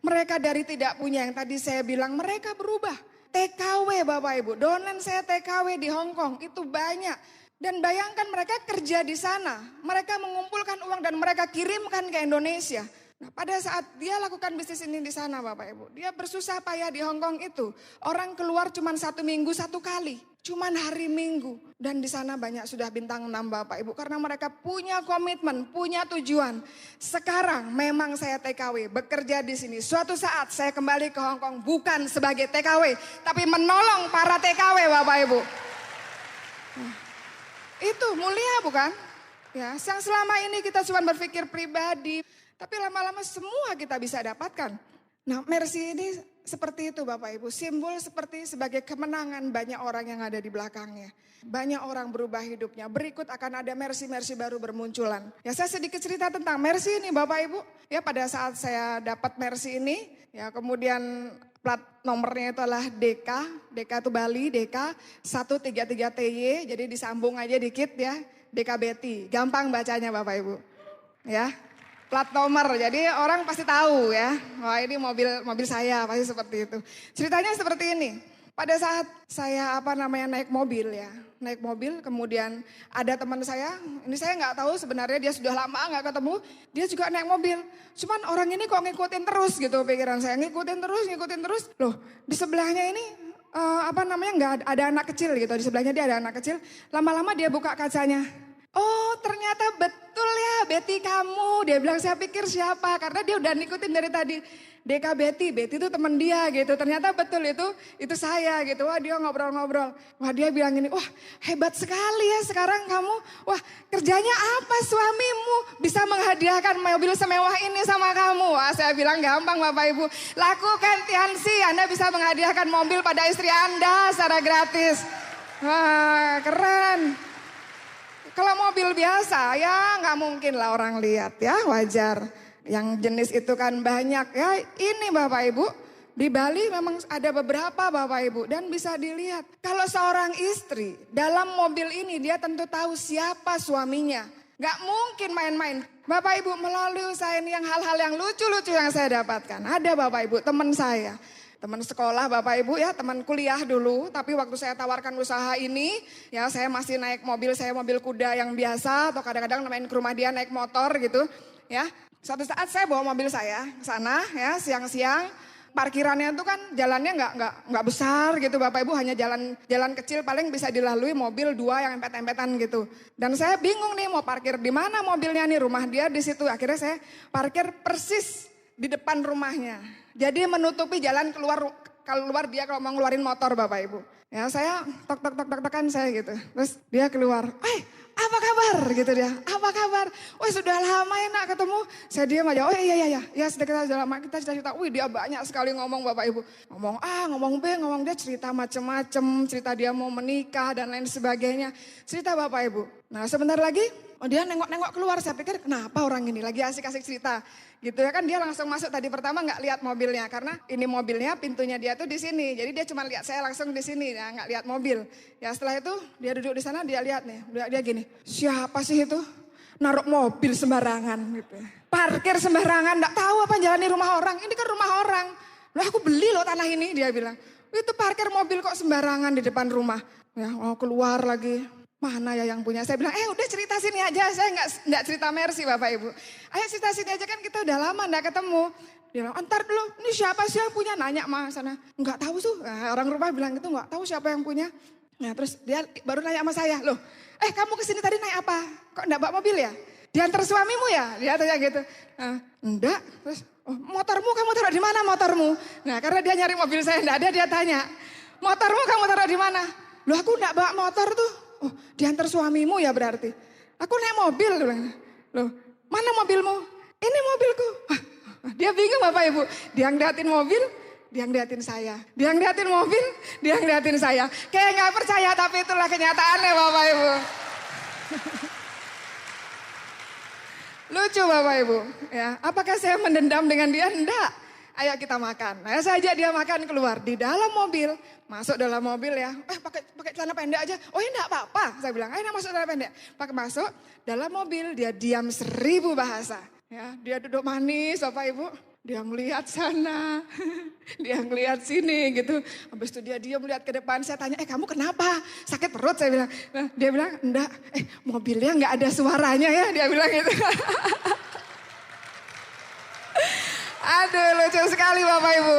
Mereka dari tidak punya, yang tadi saya bilang mereka berubah. TKW Bapak Ibu, downline saya TKW di Hong Kong itu banyak. Dan bayangkan mereka kerja di sana, mereka mengumpulkan uang dan mereka kirimkan ke Indonesia. Nah, pada saat dia lakukan bisnis ini di sana Bapak Ibu, dia bersusah payah di Hong Kong itu. Orang keluar cuma 1 minggu 1 kali, cuman hari Minggu. Dan di sana banyak sudah bintang 6 Bapak Ibu, karena mereka punya komitmen, punya tujuan. Sekarang memang saya TKW, bekerja di sini. Suatu saat saya kembali ke Hong Kong bukan sebagai TKW, tapi menolong para TKW Bapak Ibu. Nah, itu mulia bukan? Ya, yang selama ini kita cuma berpikir pribadi. Tapi lama-lama semua kita bisa dapatkan. Nah, mercy ini seperti itu Bapak Ibu. Simbol seperti sebagai kemenangan banyak orang yang ada di belakangnya. Banyak orang berubah hidupnya. Berikut akan ada mercy-mercy baru bermunculan. Ya, saya sedikit cerita tentang mercy ini Bapak Ibu. Ya, pada saat saya dapat mercy ini, ya kemudian plat nomornya itu adalah DK. DK itu Bali, DK 133TY. Jadi disambung aja dikit ya. DK Betty. Gampang bacanya Bapak Ibu. Ya. Plat nomor, jadi orang pasti tahu ya, wah ini mobil saya, pasti seperti itu. Ceritanya seperti ini, pada saat saya naik mobil, kemudian ada teman saya, ini saya nggak tahu sebenarnya dia sudah lama nggak ketemu, dia juga naik mobil. Cuman orang ini kok ngikutin terus gitu pikiran saya, ngikutin terus, loh di sebelahnya ini nggak ada anak kecil gitu, di sebelahnya dia ada anak kecil, lama-lama dia buka kacanya. Oh ternyata betul ya Betty kamu. Dia bilang saya pikir siapa. Karena dia udah ngikutin dari tadi. DK Betty itu teman dia gitu. Ternyata betul itu saya gitu. Wah dia ngobrol-ngobrol. Wah dia bilang ini, wah hebat sekali ya sekarang kamu. Wah kerjanya apa suamimu bisa menghadiahkan mobil semewah ini sama kamu. Wah saya bilang gampang Bapak Ibu. Lakukan Tiansi, Anda bisa menghadiahkan mobil pada istri Anda secara gratis. Wah keren. Kalau mobil biasa ya nggak mungkin lah orang lihat ya, wajar. Yang jenis itu kan banyak ya. Ini Bapak Ibu, di Bali memang ada beberapa Bapak Ibu dan bisa dilihat. Kalau seorang istri dalam mobil ini dia tentu tahu siapa suaminya. Gak mungkin main-main. Bapak Ibu, melalui usaha ini yang hal-hal yang lucu-lucu yang saya dapatkan. Ada Bapak Ibu, teman saya. Teman sekolah Bapak Ibu ya, teman kuliah dulu. Tapi waktu saya tawarkan usaha ini, ya saya masih naik mobil, saya mobil kuda yang biasa. Atau kadang-kadang main ke rumah dia naik motor gitu. Ya, suatu saat saya bawa mobil saya ke sana ya, siang-siang. Parkirannya itu kan jalannya nggak besar gitu Bapak Ibu, hanya jalan kecil paling bisa dilalui mobil 2 yang empet-empetan gitu. Dan saya bingung nih mau parkir di mana mobilnya nih, rumah dia di situ. Akhirnya saya parkir persis di depan rumahnya. Jadi menutupi jalan keluar dia kalau mau ngeluarin motor Bapak Ibu. Ya saya tok saya gitu. Terus dia keluar, apa kabar gitu dia, apa kabar? Wah sudah lama ya nak ketemu. Saya diam aja, oh iya, ya sudah lama kita cerita. Wih dia banyak sekali ngomong Bapak Ibu. Ngomong A, ngomong B, ngomong dia cerita macem-macem. Cerita dia mau menikah dan lain sebagainya. Cerita Bapak Ibu. Nah sebentar lagi, dia nengok-nengok keluar. Saya pikir kenapa orang ini lagi asik-asik cerita. Gitu ya kan dia langsung masuk tadi pertama nggak lihat mobilnya. Karena ini mobilnya pintunya dia tuh di sini. Jadi dia cuma lihat saya langsung di sini ya, nggak lihat mobil. Ya setelah itu dia duduk di sana dia lihat nih. Dia gini, siapa sih itu? Naruh mobil sembarangan gitu. Parkir sembarangan, nggak tahu apa jalani rumah orang. Ini kan rumah orang. Loh aku beli loh tanah ini dia bilang. Itu parkir mobil kok sembarangan di depan rumah. Ya mau keluar lagi. Mana ya yang punya? Saya bilang, udah cerita sini aja. Saya nggak cerita Mercy Bapak Ibu. Ayo cerita sini aja kan kita udah lama nggak ketemu. Dia bilang, entar dulu, ini siapa sih yang punya? Nanya sama sana. Nggak tahu tuh. Nah, orang rumah bilang gitu, nggak tahu siapa yang punya. Nah terus dia baru nanya sama saya, loh kamu kesini tadi naik apa? Kok enggak bawa mobil ya? Diantar suamimu ya? Dia tanya gitu. Enggak. Terus, motormu kamu taruh di mana motormu? Nah karena dia nyari mobil saya enggak ada, dia tanya, motormu kamu taruh di mana? Loh aku enggak bawa motor tuh. Oh diantar suamimu ya berarti. Aku naik mobil. Loh mana mobilmu? Ini mobilku. Dia bingung Bapak Ibu. Dia ngeliatin mobil, dia ngeliatin saya. Dia ngeliatin mobil, dia ngeliatin saya. Kayak gak percaya tapi itulah kenyataannya Bapak Ibu. Lucu Bapak Ibu. Ya, apakah saya mendendam dengan dia? Enggak. Ayo kita makan. Nah, saya ajak dia makan keluar di dalam mobil. Masuk dalam mobil ya. Pakai celana pendek aja. Oh ya enggak apa-apa. Saya bilang, ayo masuk celana pendek. Pakai masuk dalam mobil dia diam 1000 bahasa. Ya, dia duduk manis Bapak Ibu. Dia melihat sana, dia melihat sini gitu. Habis itu dia melihat ke depan. Saya tanya, kamu kenapa? Sakit perut? Saya bilang. Nah, dia bilang, enggak. Mobilnya enggak ada suaranya ya. Dia bilang gitu. Aduh lucu sekali Bapak Ibu.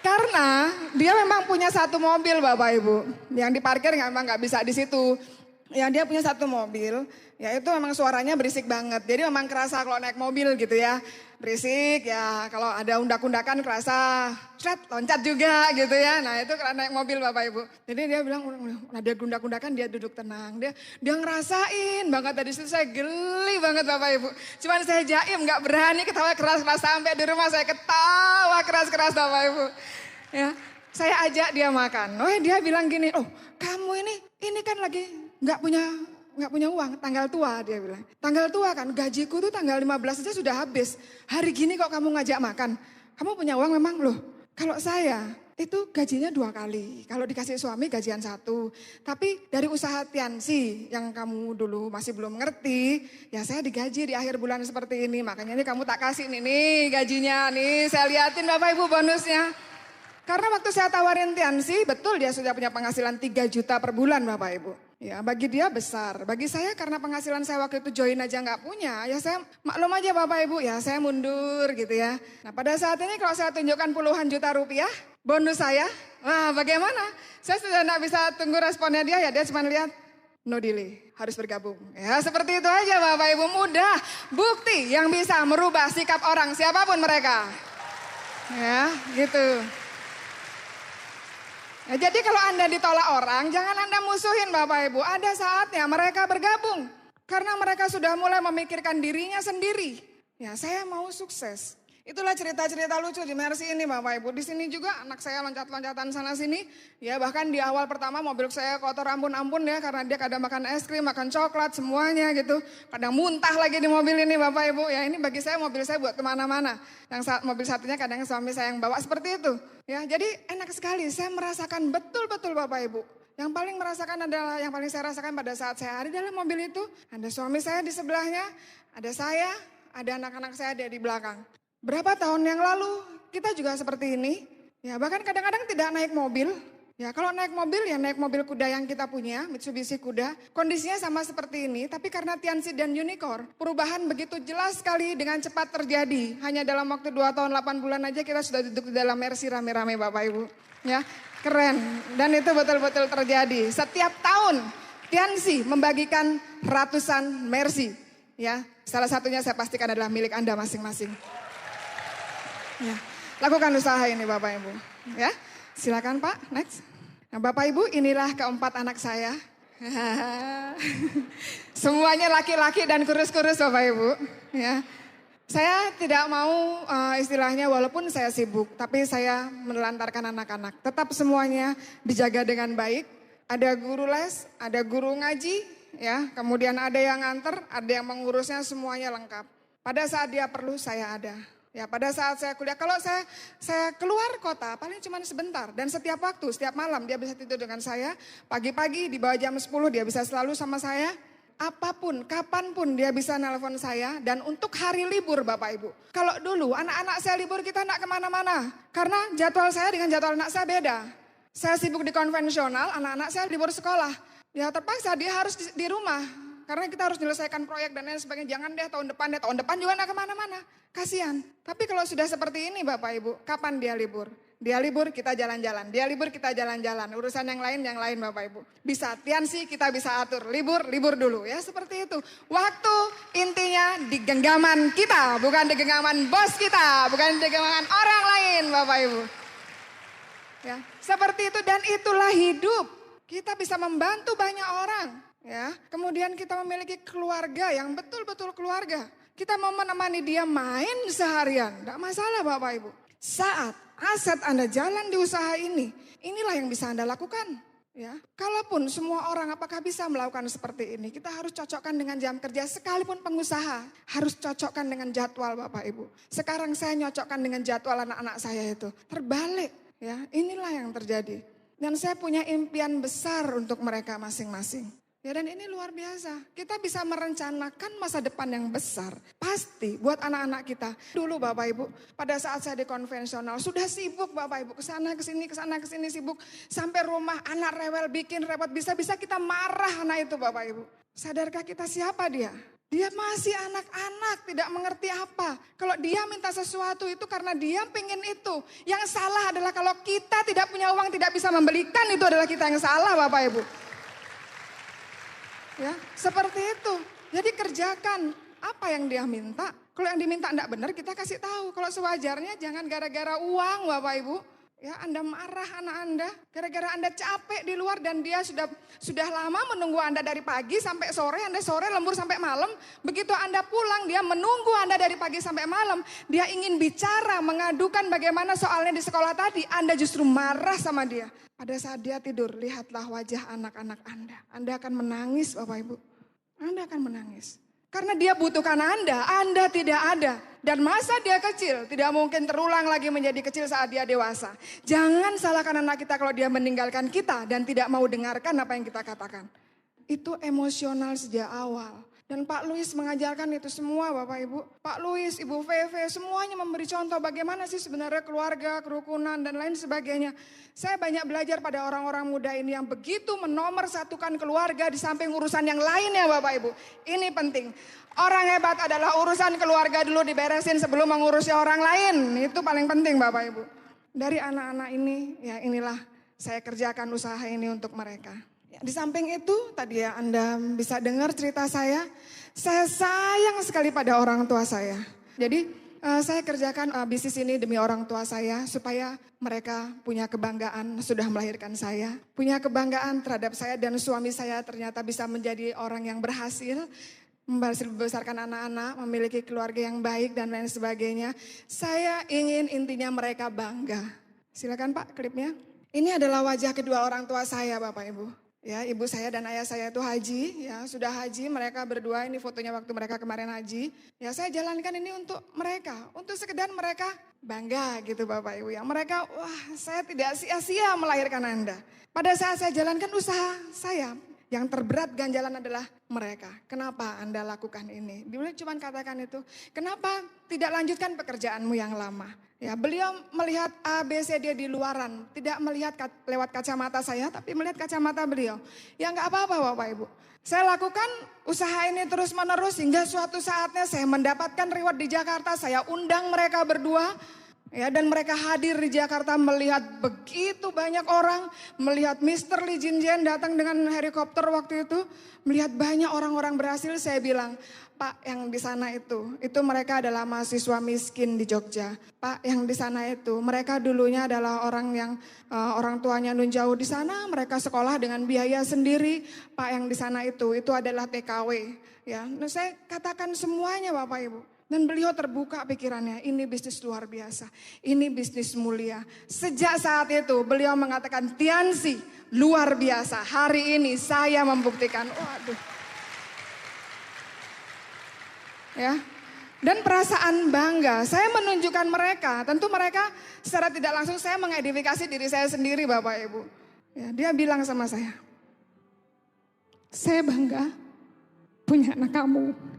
Karena dia memang punya satu mobil Bapak Ibu. Yang diparkir memang nggak bisa di situ. Yang dia punya satu mobil, ya itu memang suaranya berisik banget. Jadi memang kerasa kalau naik mobil gitu ya. Berisik ya, kalau ada undak-undakan kerasa loncat juga gitu ya. Nah itu kalau naik mobil Bapak Ibu. Jadi dia bilang, ada undak-undakan dia duduk tenang. Dia ngerasain banget tadi situ saya geli banget Bapak Ibu. Cuman saya jaim gak berani ketawa keras-keras sampai di rumah saya ketawa keras-keras Bapak Ibu. Ya, saya ajak dia makan. Dia bilang gini, kamu ini kan lagi nggak punya uang, tanggal tua dia bilang. Tanggal tua kan, gajiku tuh tanggal 15 aja sudah habis. Hari gini kok kamu ngajak makan. Kamu punya uang memang loh. Kalau saya itu gajinya 2 kali. Kalau dikasih suami gajian 1. Tapi dari usaha Tiansi yang kamu dulu masih belum ngerti. Ya saya digaji di akhir bulan seperti ini. Makanya ini kamu tak kasih nih gajinya. Nih saya liatin Bapak Ibu bonusnya. Karena waktu saya tawarin Tiansi, betul dia sudah punya penghasilan 3 juta per bulan Bapak Ibu. Ya bagi dia besar, bagi saya karena penghasilan saya waktu itu join aja nggak punya, ya saya maklum aja Bapak Ibu, ya saya mundur gitu ya. Nah pada saat ini kalau saya tunjukkan puluhan juta rupiah, bonus saya, wah bagaimana? Saya sudah nggak bisa tunggu responnya dia cuma lihat, no delay, harus bergabung. Ya seperti itu aja Bapak Ibu, mudah. Bukti yang bisa merubah sikap orang siapapun mereka. Ya gitu. Ya, jadi kalau Anda ditolak orang, jangan Anda musuhin Bapak Ibu. Ada saatnya mereka bergabung. Karena mereka sudah mulai memikirkan dirinya sendiri. Ya saya mau sukses. Itulah cerita-cerita lucu di Mercy ini Bapak Ibu. Di sini juga anak saya loncat-loncatan sana sini. Ya bahkan di awal pertama mobil saya kotor ampun-ampun ya. Karena dia kadang makan es krim, makan coklat semuanya gitu. Kadang muntah lagi di mobil ini Bapak Ibu. Ya ini bagi saya mobil saya buat kemana-mana. Mobil satunya kadang suami saya yang bawa seperti itu. Ya jadi enak sekali saya merasakan betul-betul Bapak Ibu. Yang paling merasakan adalah, yang paling saya rasakan pada saat saya ada dalam mobil itu. Ada suami saya di sebelahnya, ada saya, ada anak-anak saya di belakang. Berapa tahun yang lalu kita juga seperti ini, ya bahkan kadang-kadang tidak naik mobil. Ya kalau naik mobil ya naik mobil kuda yang kita punya, Mitsubishi Kuda. Kondisinya sama seperti ini, tapi karena Tianxi dan Unicorn, perubahan begitu jelas sekali dengan cepat terjadi. Hanya dalam waktu 2 tahun 8 bulan aja kita sudah duduk di dalam Mercy rame-rame Bapak Ibu. Ya keren dan itu betul-betul terjadi. Setiap tahun Tianxi membagikan ratusan Mercy. Ya salah satunya saya pastikan adalah milik Anda masing-masing. Ya, lakukan usaha ini Bapak Ibu. Ya, silakan Pak, next. Nah, Bapak Ibu, inilah keempat anak saya. Semuanya laki-laki dan kurus-kurus Bapak Ibu. Ya, saya tidak mau istilahnya walaupun saya sibuk, tapi saya menelantarkan anak-anak. Tetap semuanya dijaga dengan baik. Ada guru les, ada guru ngaji, ya. Kemudian ada yang nganter, ada yang mengurusnya, semuanya lengkap. Pada saat dia perlu saya ada. Ya pada saat saya kuliah, kalau saya keluar kota paling cuma sebentar. Dan setiap waktu, setiap malam dia bisa tidur dengan saya. Pagi-pagi di bawah jam 10 dia bisa selalu sama saya. Apapun, kapanpun dia bisa nelpon saya. Dan untuk hari libur Bapak Ibu. Kalau dulu anak-anak saya libur kita tidak kemana-mana. Karena jadwal saya dengan jadwal anak saya beda. Saya sibuk di konvensional, anak-anak saya libur sekolah. Ya terpaksa dia harus di rumah. Karena kita harus menyelesaikan proyek dan lain sebagainya. Jangan deh tahun depan juga enggak kemana-mana. Kasihan. Tapi kalau sudah seperti ini Bapak Ibu, kapan dia libur? Dia libur kita jalan-jalan, dia libur kita jalan-jalan. Urusan yang lain Bapak Ibu. Bisa Tianxi kita bisa atur, libur dulu ya seperti itu. Waktu intinya di genggaman kita, bukan di genggaman bos kita, bukan di genggaman orang lain Bapak Ibu. Ya, seperti itu dan itulah hidup. Kita bisa membantu banyak orang. Ya, kemudian kita memiliki keluarga yang betul-betul keluarga. Kita mau menemani dia main seharian, tidak masalah Bapak Ibu. Saat aset Anda jalan di usaha ini, inilah yang bisa Anda lakukan. Ya, kalaupun semua orang apakah bisa melakukan seperti ini, kita harus cocokkan dengan jam kerja. Sekalipun pengusaha harus cocokkan dengan jadwal Bapak Ibu. Sekarang saya nyocokkan dengan jadwal anak-anak saya itu. Terbalik, ya inilah yang terjadi. Dan saya punya impian besar untuk mereka masing-masing. Ya dan ini luar biasa. Kita bisa merencanakan masa depan yang besar. Pasti buat anak-anak kita. Dulu Bapak Ibu, pada saat saya di konvensional sudah sibuk Bapak Ibu. Kesana kesini sibuk. Sampai rumah anak rewel bikin repot. Bisa-bisa kita marah anak itu Bapak Ibu. Sadarkah kita siapa dia? Dia masih anak-anak, tidak mengerti apa. Kalau dia minta sesuatu itu karena dia pengen itu. Yang salah adalah kalau kita tidak punya uang, tidak bisa membelikan, itu adalah kita yang salah Bapak Ibu. Ya, seperti itu. Jadi kerjakan apa yang dia minta. Kalau yang diminta enggak benar kita kasih tahu. Kalau sewajarnya jangan gara-gara uang Bapak Ibu. Ya, Anda marah anak Anda gara-gara Anda capek di luar dan dia sudah lama menunggu Anda dari pagi sampai sore, Anda sore lembur sampai malam. Begitu Anda pulang dia menunggu Anda dari pagi sampai malam. Dia ingin bicara, mengadukan bagaimana soalnya di sekolah tadi. Anda justru marah sama dia. Pada saat dia tidur, lihatlah wajah anak-anak Anda. Anda akan menangis Bapak Ibu. Anda akan menangis. Karena dia butuhkan Anda tidak ada. Dan masa dia kecil, tidak mungkin terulang lagi menjadi kecil saat dia dewasa. Jangan salahkan anak kita kalau dia meninggalkan kita dan tidak mau dengarkan apa yang kita katakan. Itu emosional sejak awal. Dan Pak Luis mengajarkan itu semua Bapak Ibu. Pak Luis, Ibu Veve, semuanya memberi contoh bagaimana sih sebenarnya keluarga, kerukunan dan lain sebagainya. Saya banyak belajar pada orang-orang muda ini yang begitu menomorsatukan keluarga di samping urusan yang lainnya Bapak Ibu. Ini penting. Orang hebat adalah urusan keluarga dulu diberesin sebelum mengurusi orang lain. Itu paling penting Bapak Ibu. Dari anak-anak ini, ya inilah saya kerjakan usaha ini untuk mereka. Di samping itu tadi ya Anda bisa dengar cerita saya sayang sekali pada orang tua saya. Jadi saya kerjakan bisnis ini demi orang tua saya supaya mereka punya kebanggaan sudah melahirkan saya. Punya kebanggaan terhadap saya dan suami saya ternyata bisa menjadi orang yang berhasil. membesarkan anak-anak, memiliki keluarga yang baik dan lain sebagainya. Saya ingin intinya mereka bangga. Silakan Pak klipnya. Ini adalah wajah kedua orang tua saya Bapak Ibu. Ya, ibu saya dan ayah saya itu haji, ya sudah haji, mereka berdua, ini fotonya waktu mereka kemarin haji. Ya saya jalankan ini untuk mereka, untuk sekedar mereka bangga gitu Bapak Ibu. Yang mereka, wah saya tidak sia-sia melahirkan Anda. Pada saat saya jalankan usaha saya, yang terberat ganjalan adalah mereka. Kenapa Anda lakukan ini? Dulu cuma katakan itu, kenapa tidak lanjutkan pekerjaanmu yang lama? Ya, beliau melihat ABC dia di luaran, tidak melihat lewat kacamata saya, tapi melihat kacamata beliau. Ya nggak apa-apa Bapak Ibu. Saya lakukan usaha ini terus menerus hingga suatu saatnya saya mendapatkan reward di Jakarta. Saya undang mereka berdua. Ya, dan mereka hadir di Jakarta melihat begitu banyak orang, melihat Mr. Lee Jin Jen datang dengan helikopter waktu itu, melihat banyak orang-orang berhasil. Saya bilang, Pak yang di sana itu mereka adalah mahasiswa miskin di Jogja. Pak yang di sana itu, mereka dulunya adalah orang yang orang tuanya nun jauh di sana, mereka sekolah dengan biaya sendiri. Pak yang di sana itu adalah TKW. Ya, nah, saya katakan semuanya Bapak Ibu. Dan beliau terbuka pikirannya, ini bisnis luar biasa, ini bisnis mulia. Sejak saat itu beliau mengatakan, Tiansi luar biasa, hari ini saya membuktikan. Waduh. Ya. Dan perasaan bangga, saya menunjukkan mereka, tentu mereka secara tidak langsung saya mengedifikasi diri saya sendiri Bapak Ibu. Ya, dia bilang sama saya bangga punya anak kamu.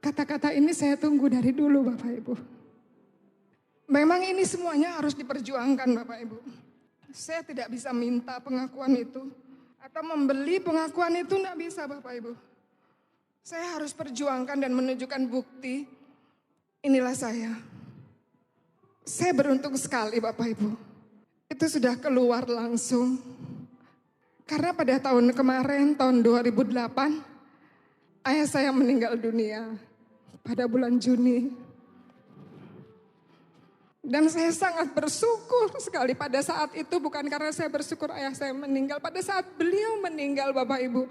Kata-kata ini saya tunggu dari dulu Bapak Ibu. Memang ini semuanya harus diperjuangkan Bapak Ibu. Saya tidak bisa minta pengakuan itu. Atau membeli pengakuan itu tidak bisa Bapak Ibu. Saya harus perjuangkan dan menunjukkan bukti. Inilah saya. Saya beruntung sekali Bapak Ibu. Itu sudah keluar langsung. Karena pada tahun kemarin, tahun 2008, ayah saya meninggal dunia. Pada bulan Juni. Dan saya sangat bersyukur sekali pada saat itu, bukan karena saya bersyukur ayah saya meninggal. Pada saat beliau meninggal Bapak Ibu,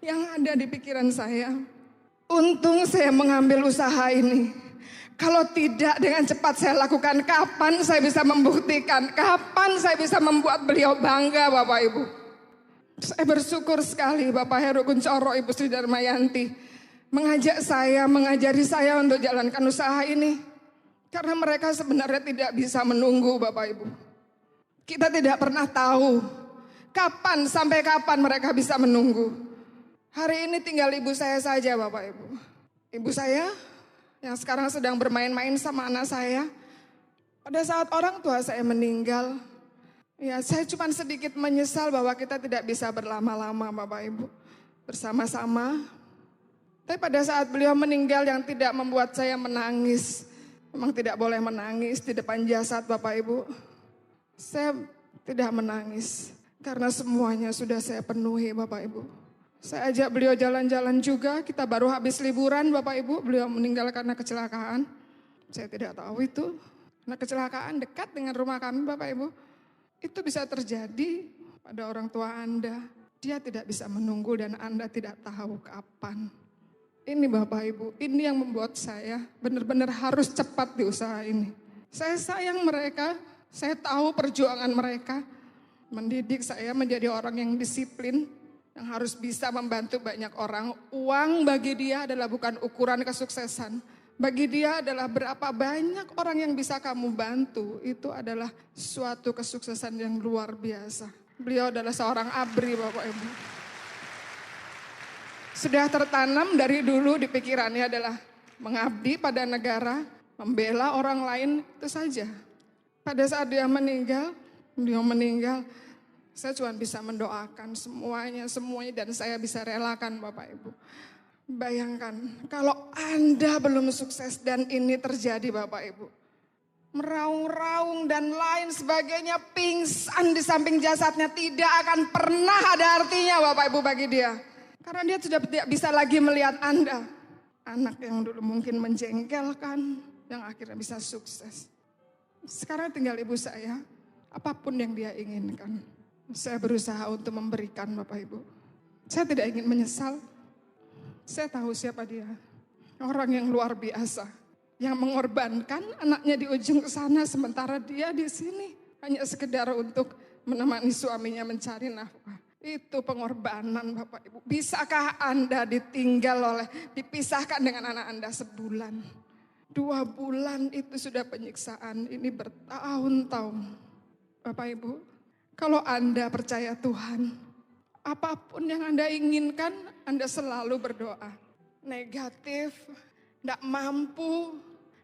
yang ada di pikiran saya, untung saya mengambil usaha ini. Kalau tidak dengan cepat saya lakukan, kapan saya bisa membuktikan, kapan saya bisa membuat beliau bangga Bapak Ibu. Saya bersyukur sekali Bapak Heru Kuncoro, Ibu Sri Darmayanti mengajari saya untuk jalankan usaha ini. Karena mereka sebenarnya tidak bisa menunggu Bapak Ibu. Kita tidak pernah tahu sampai kapan mereka bisa menunggu. Hari ini tinggal ibu saya saja Bapak Ibu. Ibu saya yang sekarang sedang bermain-main sama anak saya. Pada saat orang tua saya meninggal, ya saya cuma sedikit menyesal bahwa kita tidak bisa berlama-lama Bapak Ibu. Bersama-sama. Tapi pada saat beliau meninggal yang tidak membuat saya menangis. Memang tidak boleh menangis di depan jasad Bapak Ibu. Saya tidak menangis. Karena semuanya sudah saya penuhi Bapak Ibu. Saya ajak beliau jalan-jalan juga. Kita baru habis liburan Bapak Ibu. Beliau meninggal karena kecelakaan. Saya tidak tahu itu. Karena kecelakaan dekat dengan rumah kami Bapak Ibu. Itu bisa terjadi pada orang tua Anda. Dia tidak bisa menunggu dan Anda tidak tahu kapan. Ini Bapak Ibu, ini yang membuat saya benar-benar harus cepat di usaha ini. Saya sayang mereka, saya tahu perjuangan mereka. Mendidik saya menjadi orang yang disiplin, yang harus bisa membantu banyak orang. Uang bagi dia adalah bukan ukuran kesuksesan. Bagi dia adalah berapa banyak orang yang bisa kamu bantu. Itu adalah suatu kesuksesan yang luar biasa. Beliau adalah seorang ABRI Bapak Ibu. Sudah tertanam dari dulu di pikirannya adalah mengabdi pada negara, membela orang lain, itu saja. Pada saat dia meninggal, saya cuma bisa mendoakan semuanya dan saya bisa relakan Bapak Ibu. Bayangkan kalau Anda belum sukses dan ini terjadi Bapak Ibu. Meraung-raung dan lain sebagainya, pingsan di samping jasadnya tidak akan pernah ada artinya Bapak Ibu bagi dia. Karena dia sudah tidak bisa lagi melihat Anda. Anak yang dulu mungkin menjengkelkan, yang akhirnya bisa sukses. Sekarang tinggal ibu saya. apapun yang dia inginkan. Saya berusaha untuk memberikan Bapak Ibu. Saya tidak ingin menyesal. Saya tahu siapa dia. Orang yang luar biasa. Yang mengorbankan anaknya di ujung sana sementara dia di sini. Hanya sekedar untuk menemani suaminya mencari nafkah. Itu pengorbanan Bapak Ibu. Bisakah Anda dipisahkan dengan anak Anda sebulan? 2 bulan itu sudah penyiksaan. Ini bertahun-tahun. Bapak Ibu, kalau Anda percaya Tuhan, apapun yang Anda inginkan, Anda selalu berdoa. Negatif, tidak mampu,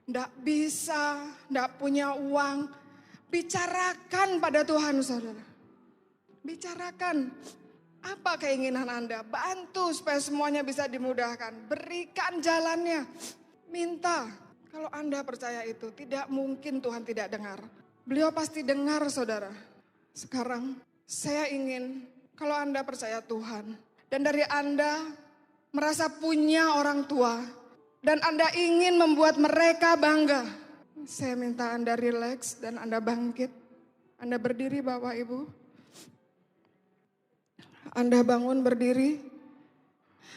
tidak bisa, tidak punya uang. Bicarakan pada Tuhan, saudara. Bicarakan apa keinginan Anda. Bantu supaya semuanya bisa dimudahkan. Berikan jalannya. Minta. Kalau Anda percaya itu, tidak mungkin Tuhan tidak dengar. Beliau pasti dengar, saudara. Sekarang saya ingin kalau Anda percaya Tuhan. Dan dari Anda merasa punya orang tua. Dan Anda ingin membuat mereka bangga. Saya minta Anda rileks dan Anda bangkit. Anda berdiri Bapak Ibu. Anda bangun berdiri.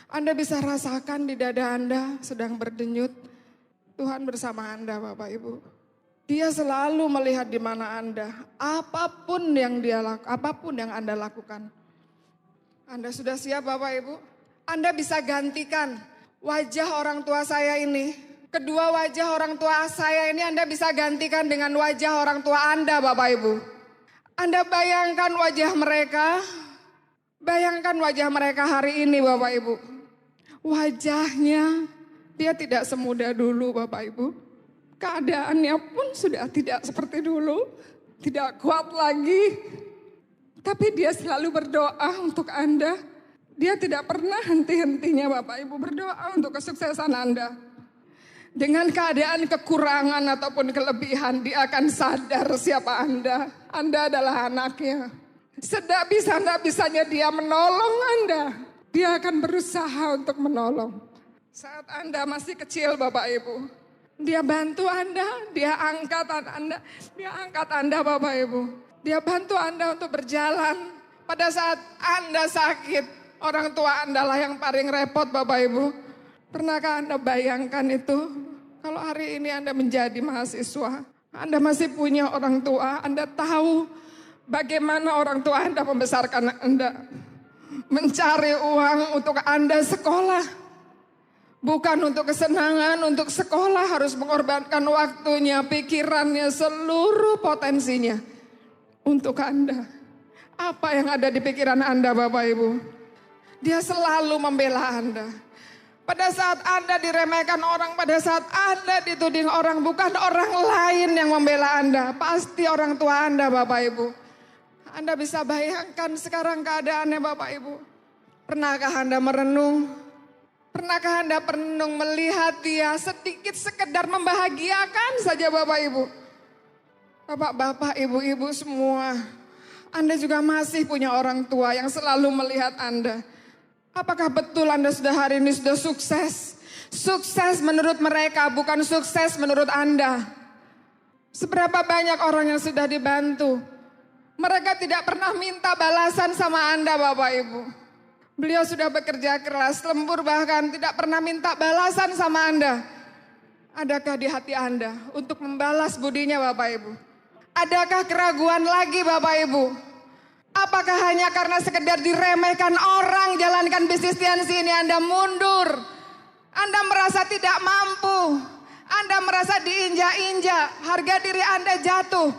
Anda bisa rasakan di dada Anda sedang berdenyut. Tuhan bersama Anda Bapak Ibu. Dia selalu melihat di mana Anda. Apapun yang Anda lakukan. Anda sudah siap Bapak Ibu? Anda bisa gantikan wajah orang tua saya ini. Kedua wajah orang tua saya ini Anda bisa gantikan dengan wajah orang tua Anda Bapak Ibu. Anda bayangkan wajah mereka. Bayangkan wajah mereka hari ini Bapak Ibu. Wajahnya dia tidak semudah dulu Bapak Ibu. Keadaannya pun sudah tidak seperti dulu. Tidak kuat lagi. Tapi dia selalu berdoa untuk Anda. Dia tidak pernah henti-hentinya Bapak Ibu berdoa untuk kesuksesan Anda. Dengan keadaan kekurangan ataupun kelebihan dia akan sadar siapa Anda. Anda adalah anaknya. Sebisa-bisanya dia menolong Anda. Dia akan berusaha untuk menolong. Saat Anda masih kecil Bapak Ibu. Dia bantu Anda, dia angkat Anda Bapak Ibu. Dia bantu Anda untuk berjalan. Pada saat Anda sakit, orang tua Anda lah yang paling repot Bapak Ibu. Pernahkah Anda bayangkan itu? Kalau hari ini Anda menjadi mahasiswa, Anda masih punya orang tua, Anda tahu bagaimana orang tua Anda membesarkan Anda. Mencari uang untuk Anda sekolah. Bukan untuk kesenangan, untuk sekolah harus mengorbankan waktunya, pikirannya, seluruh potensinya. Untuk Anda. Apa yang ada di pikiran Anda Bapak Ibu? Dia selalu membela Anda. Pada saat Anda diremehkan orang, pada saat Anda dituding orang, bukan orang lain yang membela Anda. Pasti orang tua Anda Bapak Ibu. Anda bisa bayangkan sekarang keadaannya Bapak Ibu. Pernahkah Anda merenung? Pernahkah Anda merenung melihat dia sedikit sekedar membahagiakan saja Bapak Ibu? Bapak-bapak, ibu-ibu semua. Anda juga masih punya orang tua yang selalu melihat Anda. Apakah betul Anda sudah hari ini sudah sukses? Sukses menurut mereka, bukan sukses menurut Anda. Seberapa banyak orang yang sudah dibantu? Mereka tidak pernah minta balasan sama Anda Bapak Ibu. Beliau sudah bekerja keras, lembur bahkan tidak pernah minta balasan sama Anda. Adakah di hati Anda untuk membalas budinya Bapak Ibu? Adakah keraguan lagi Bapak Ibu? Apakah hanya karena sekedar diremehkan orang jalankan bisnis TNC ini Anda mundur? Anda merasa tidak mampu. Anda merasa diinjak-injak, harga diri Anda jatuh.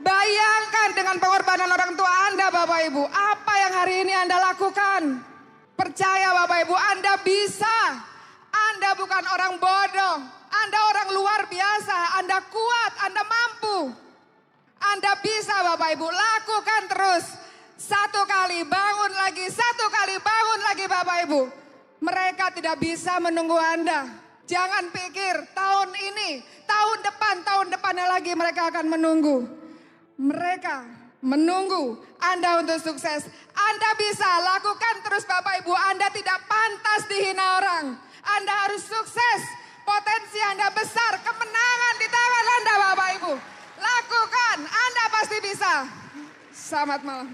Bayangkan dengan pengorbanan orang tua Anda Bapak Ibu. Apa yang hari ini Anda lakukan? Percaya Bapak Ibu, Anda bisa. Anda bukan orang bodoh. Anda orang luar biasa. Anda kuat, Anda mampu. Anda bisa Bapak Ibu, lakukan terus. 1 kali bangun lagi, 1 kali bangun lagi Bapak Ibu. Mereka tidak bisa menunggu Anda. Jangan pikir tahun ini, tahun depannya lagi mereka akan menunggu. Mereka menunggu Anda untuk sukses. Anda bisa lakukan terus Bapak Ibu. Anda tidak pantas dihina orang. Anda harus sukses. Potensi Anda besar. Kemenangan di tangan Anda Bapak Ibu. Lakukan. Anda pasti pasti bisa. Selamat malam.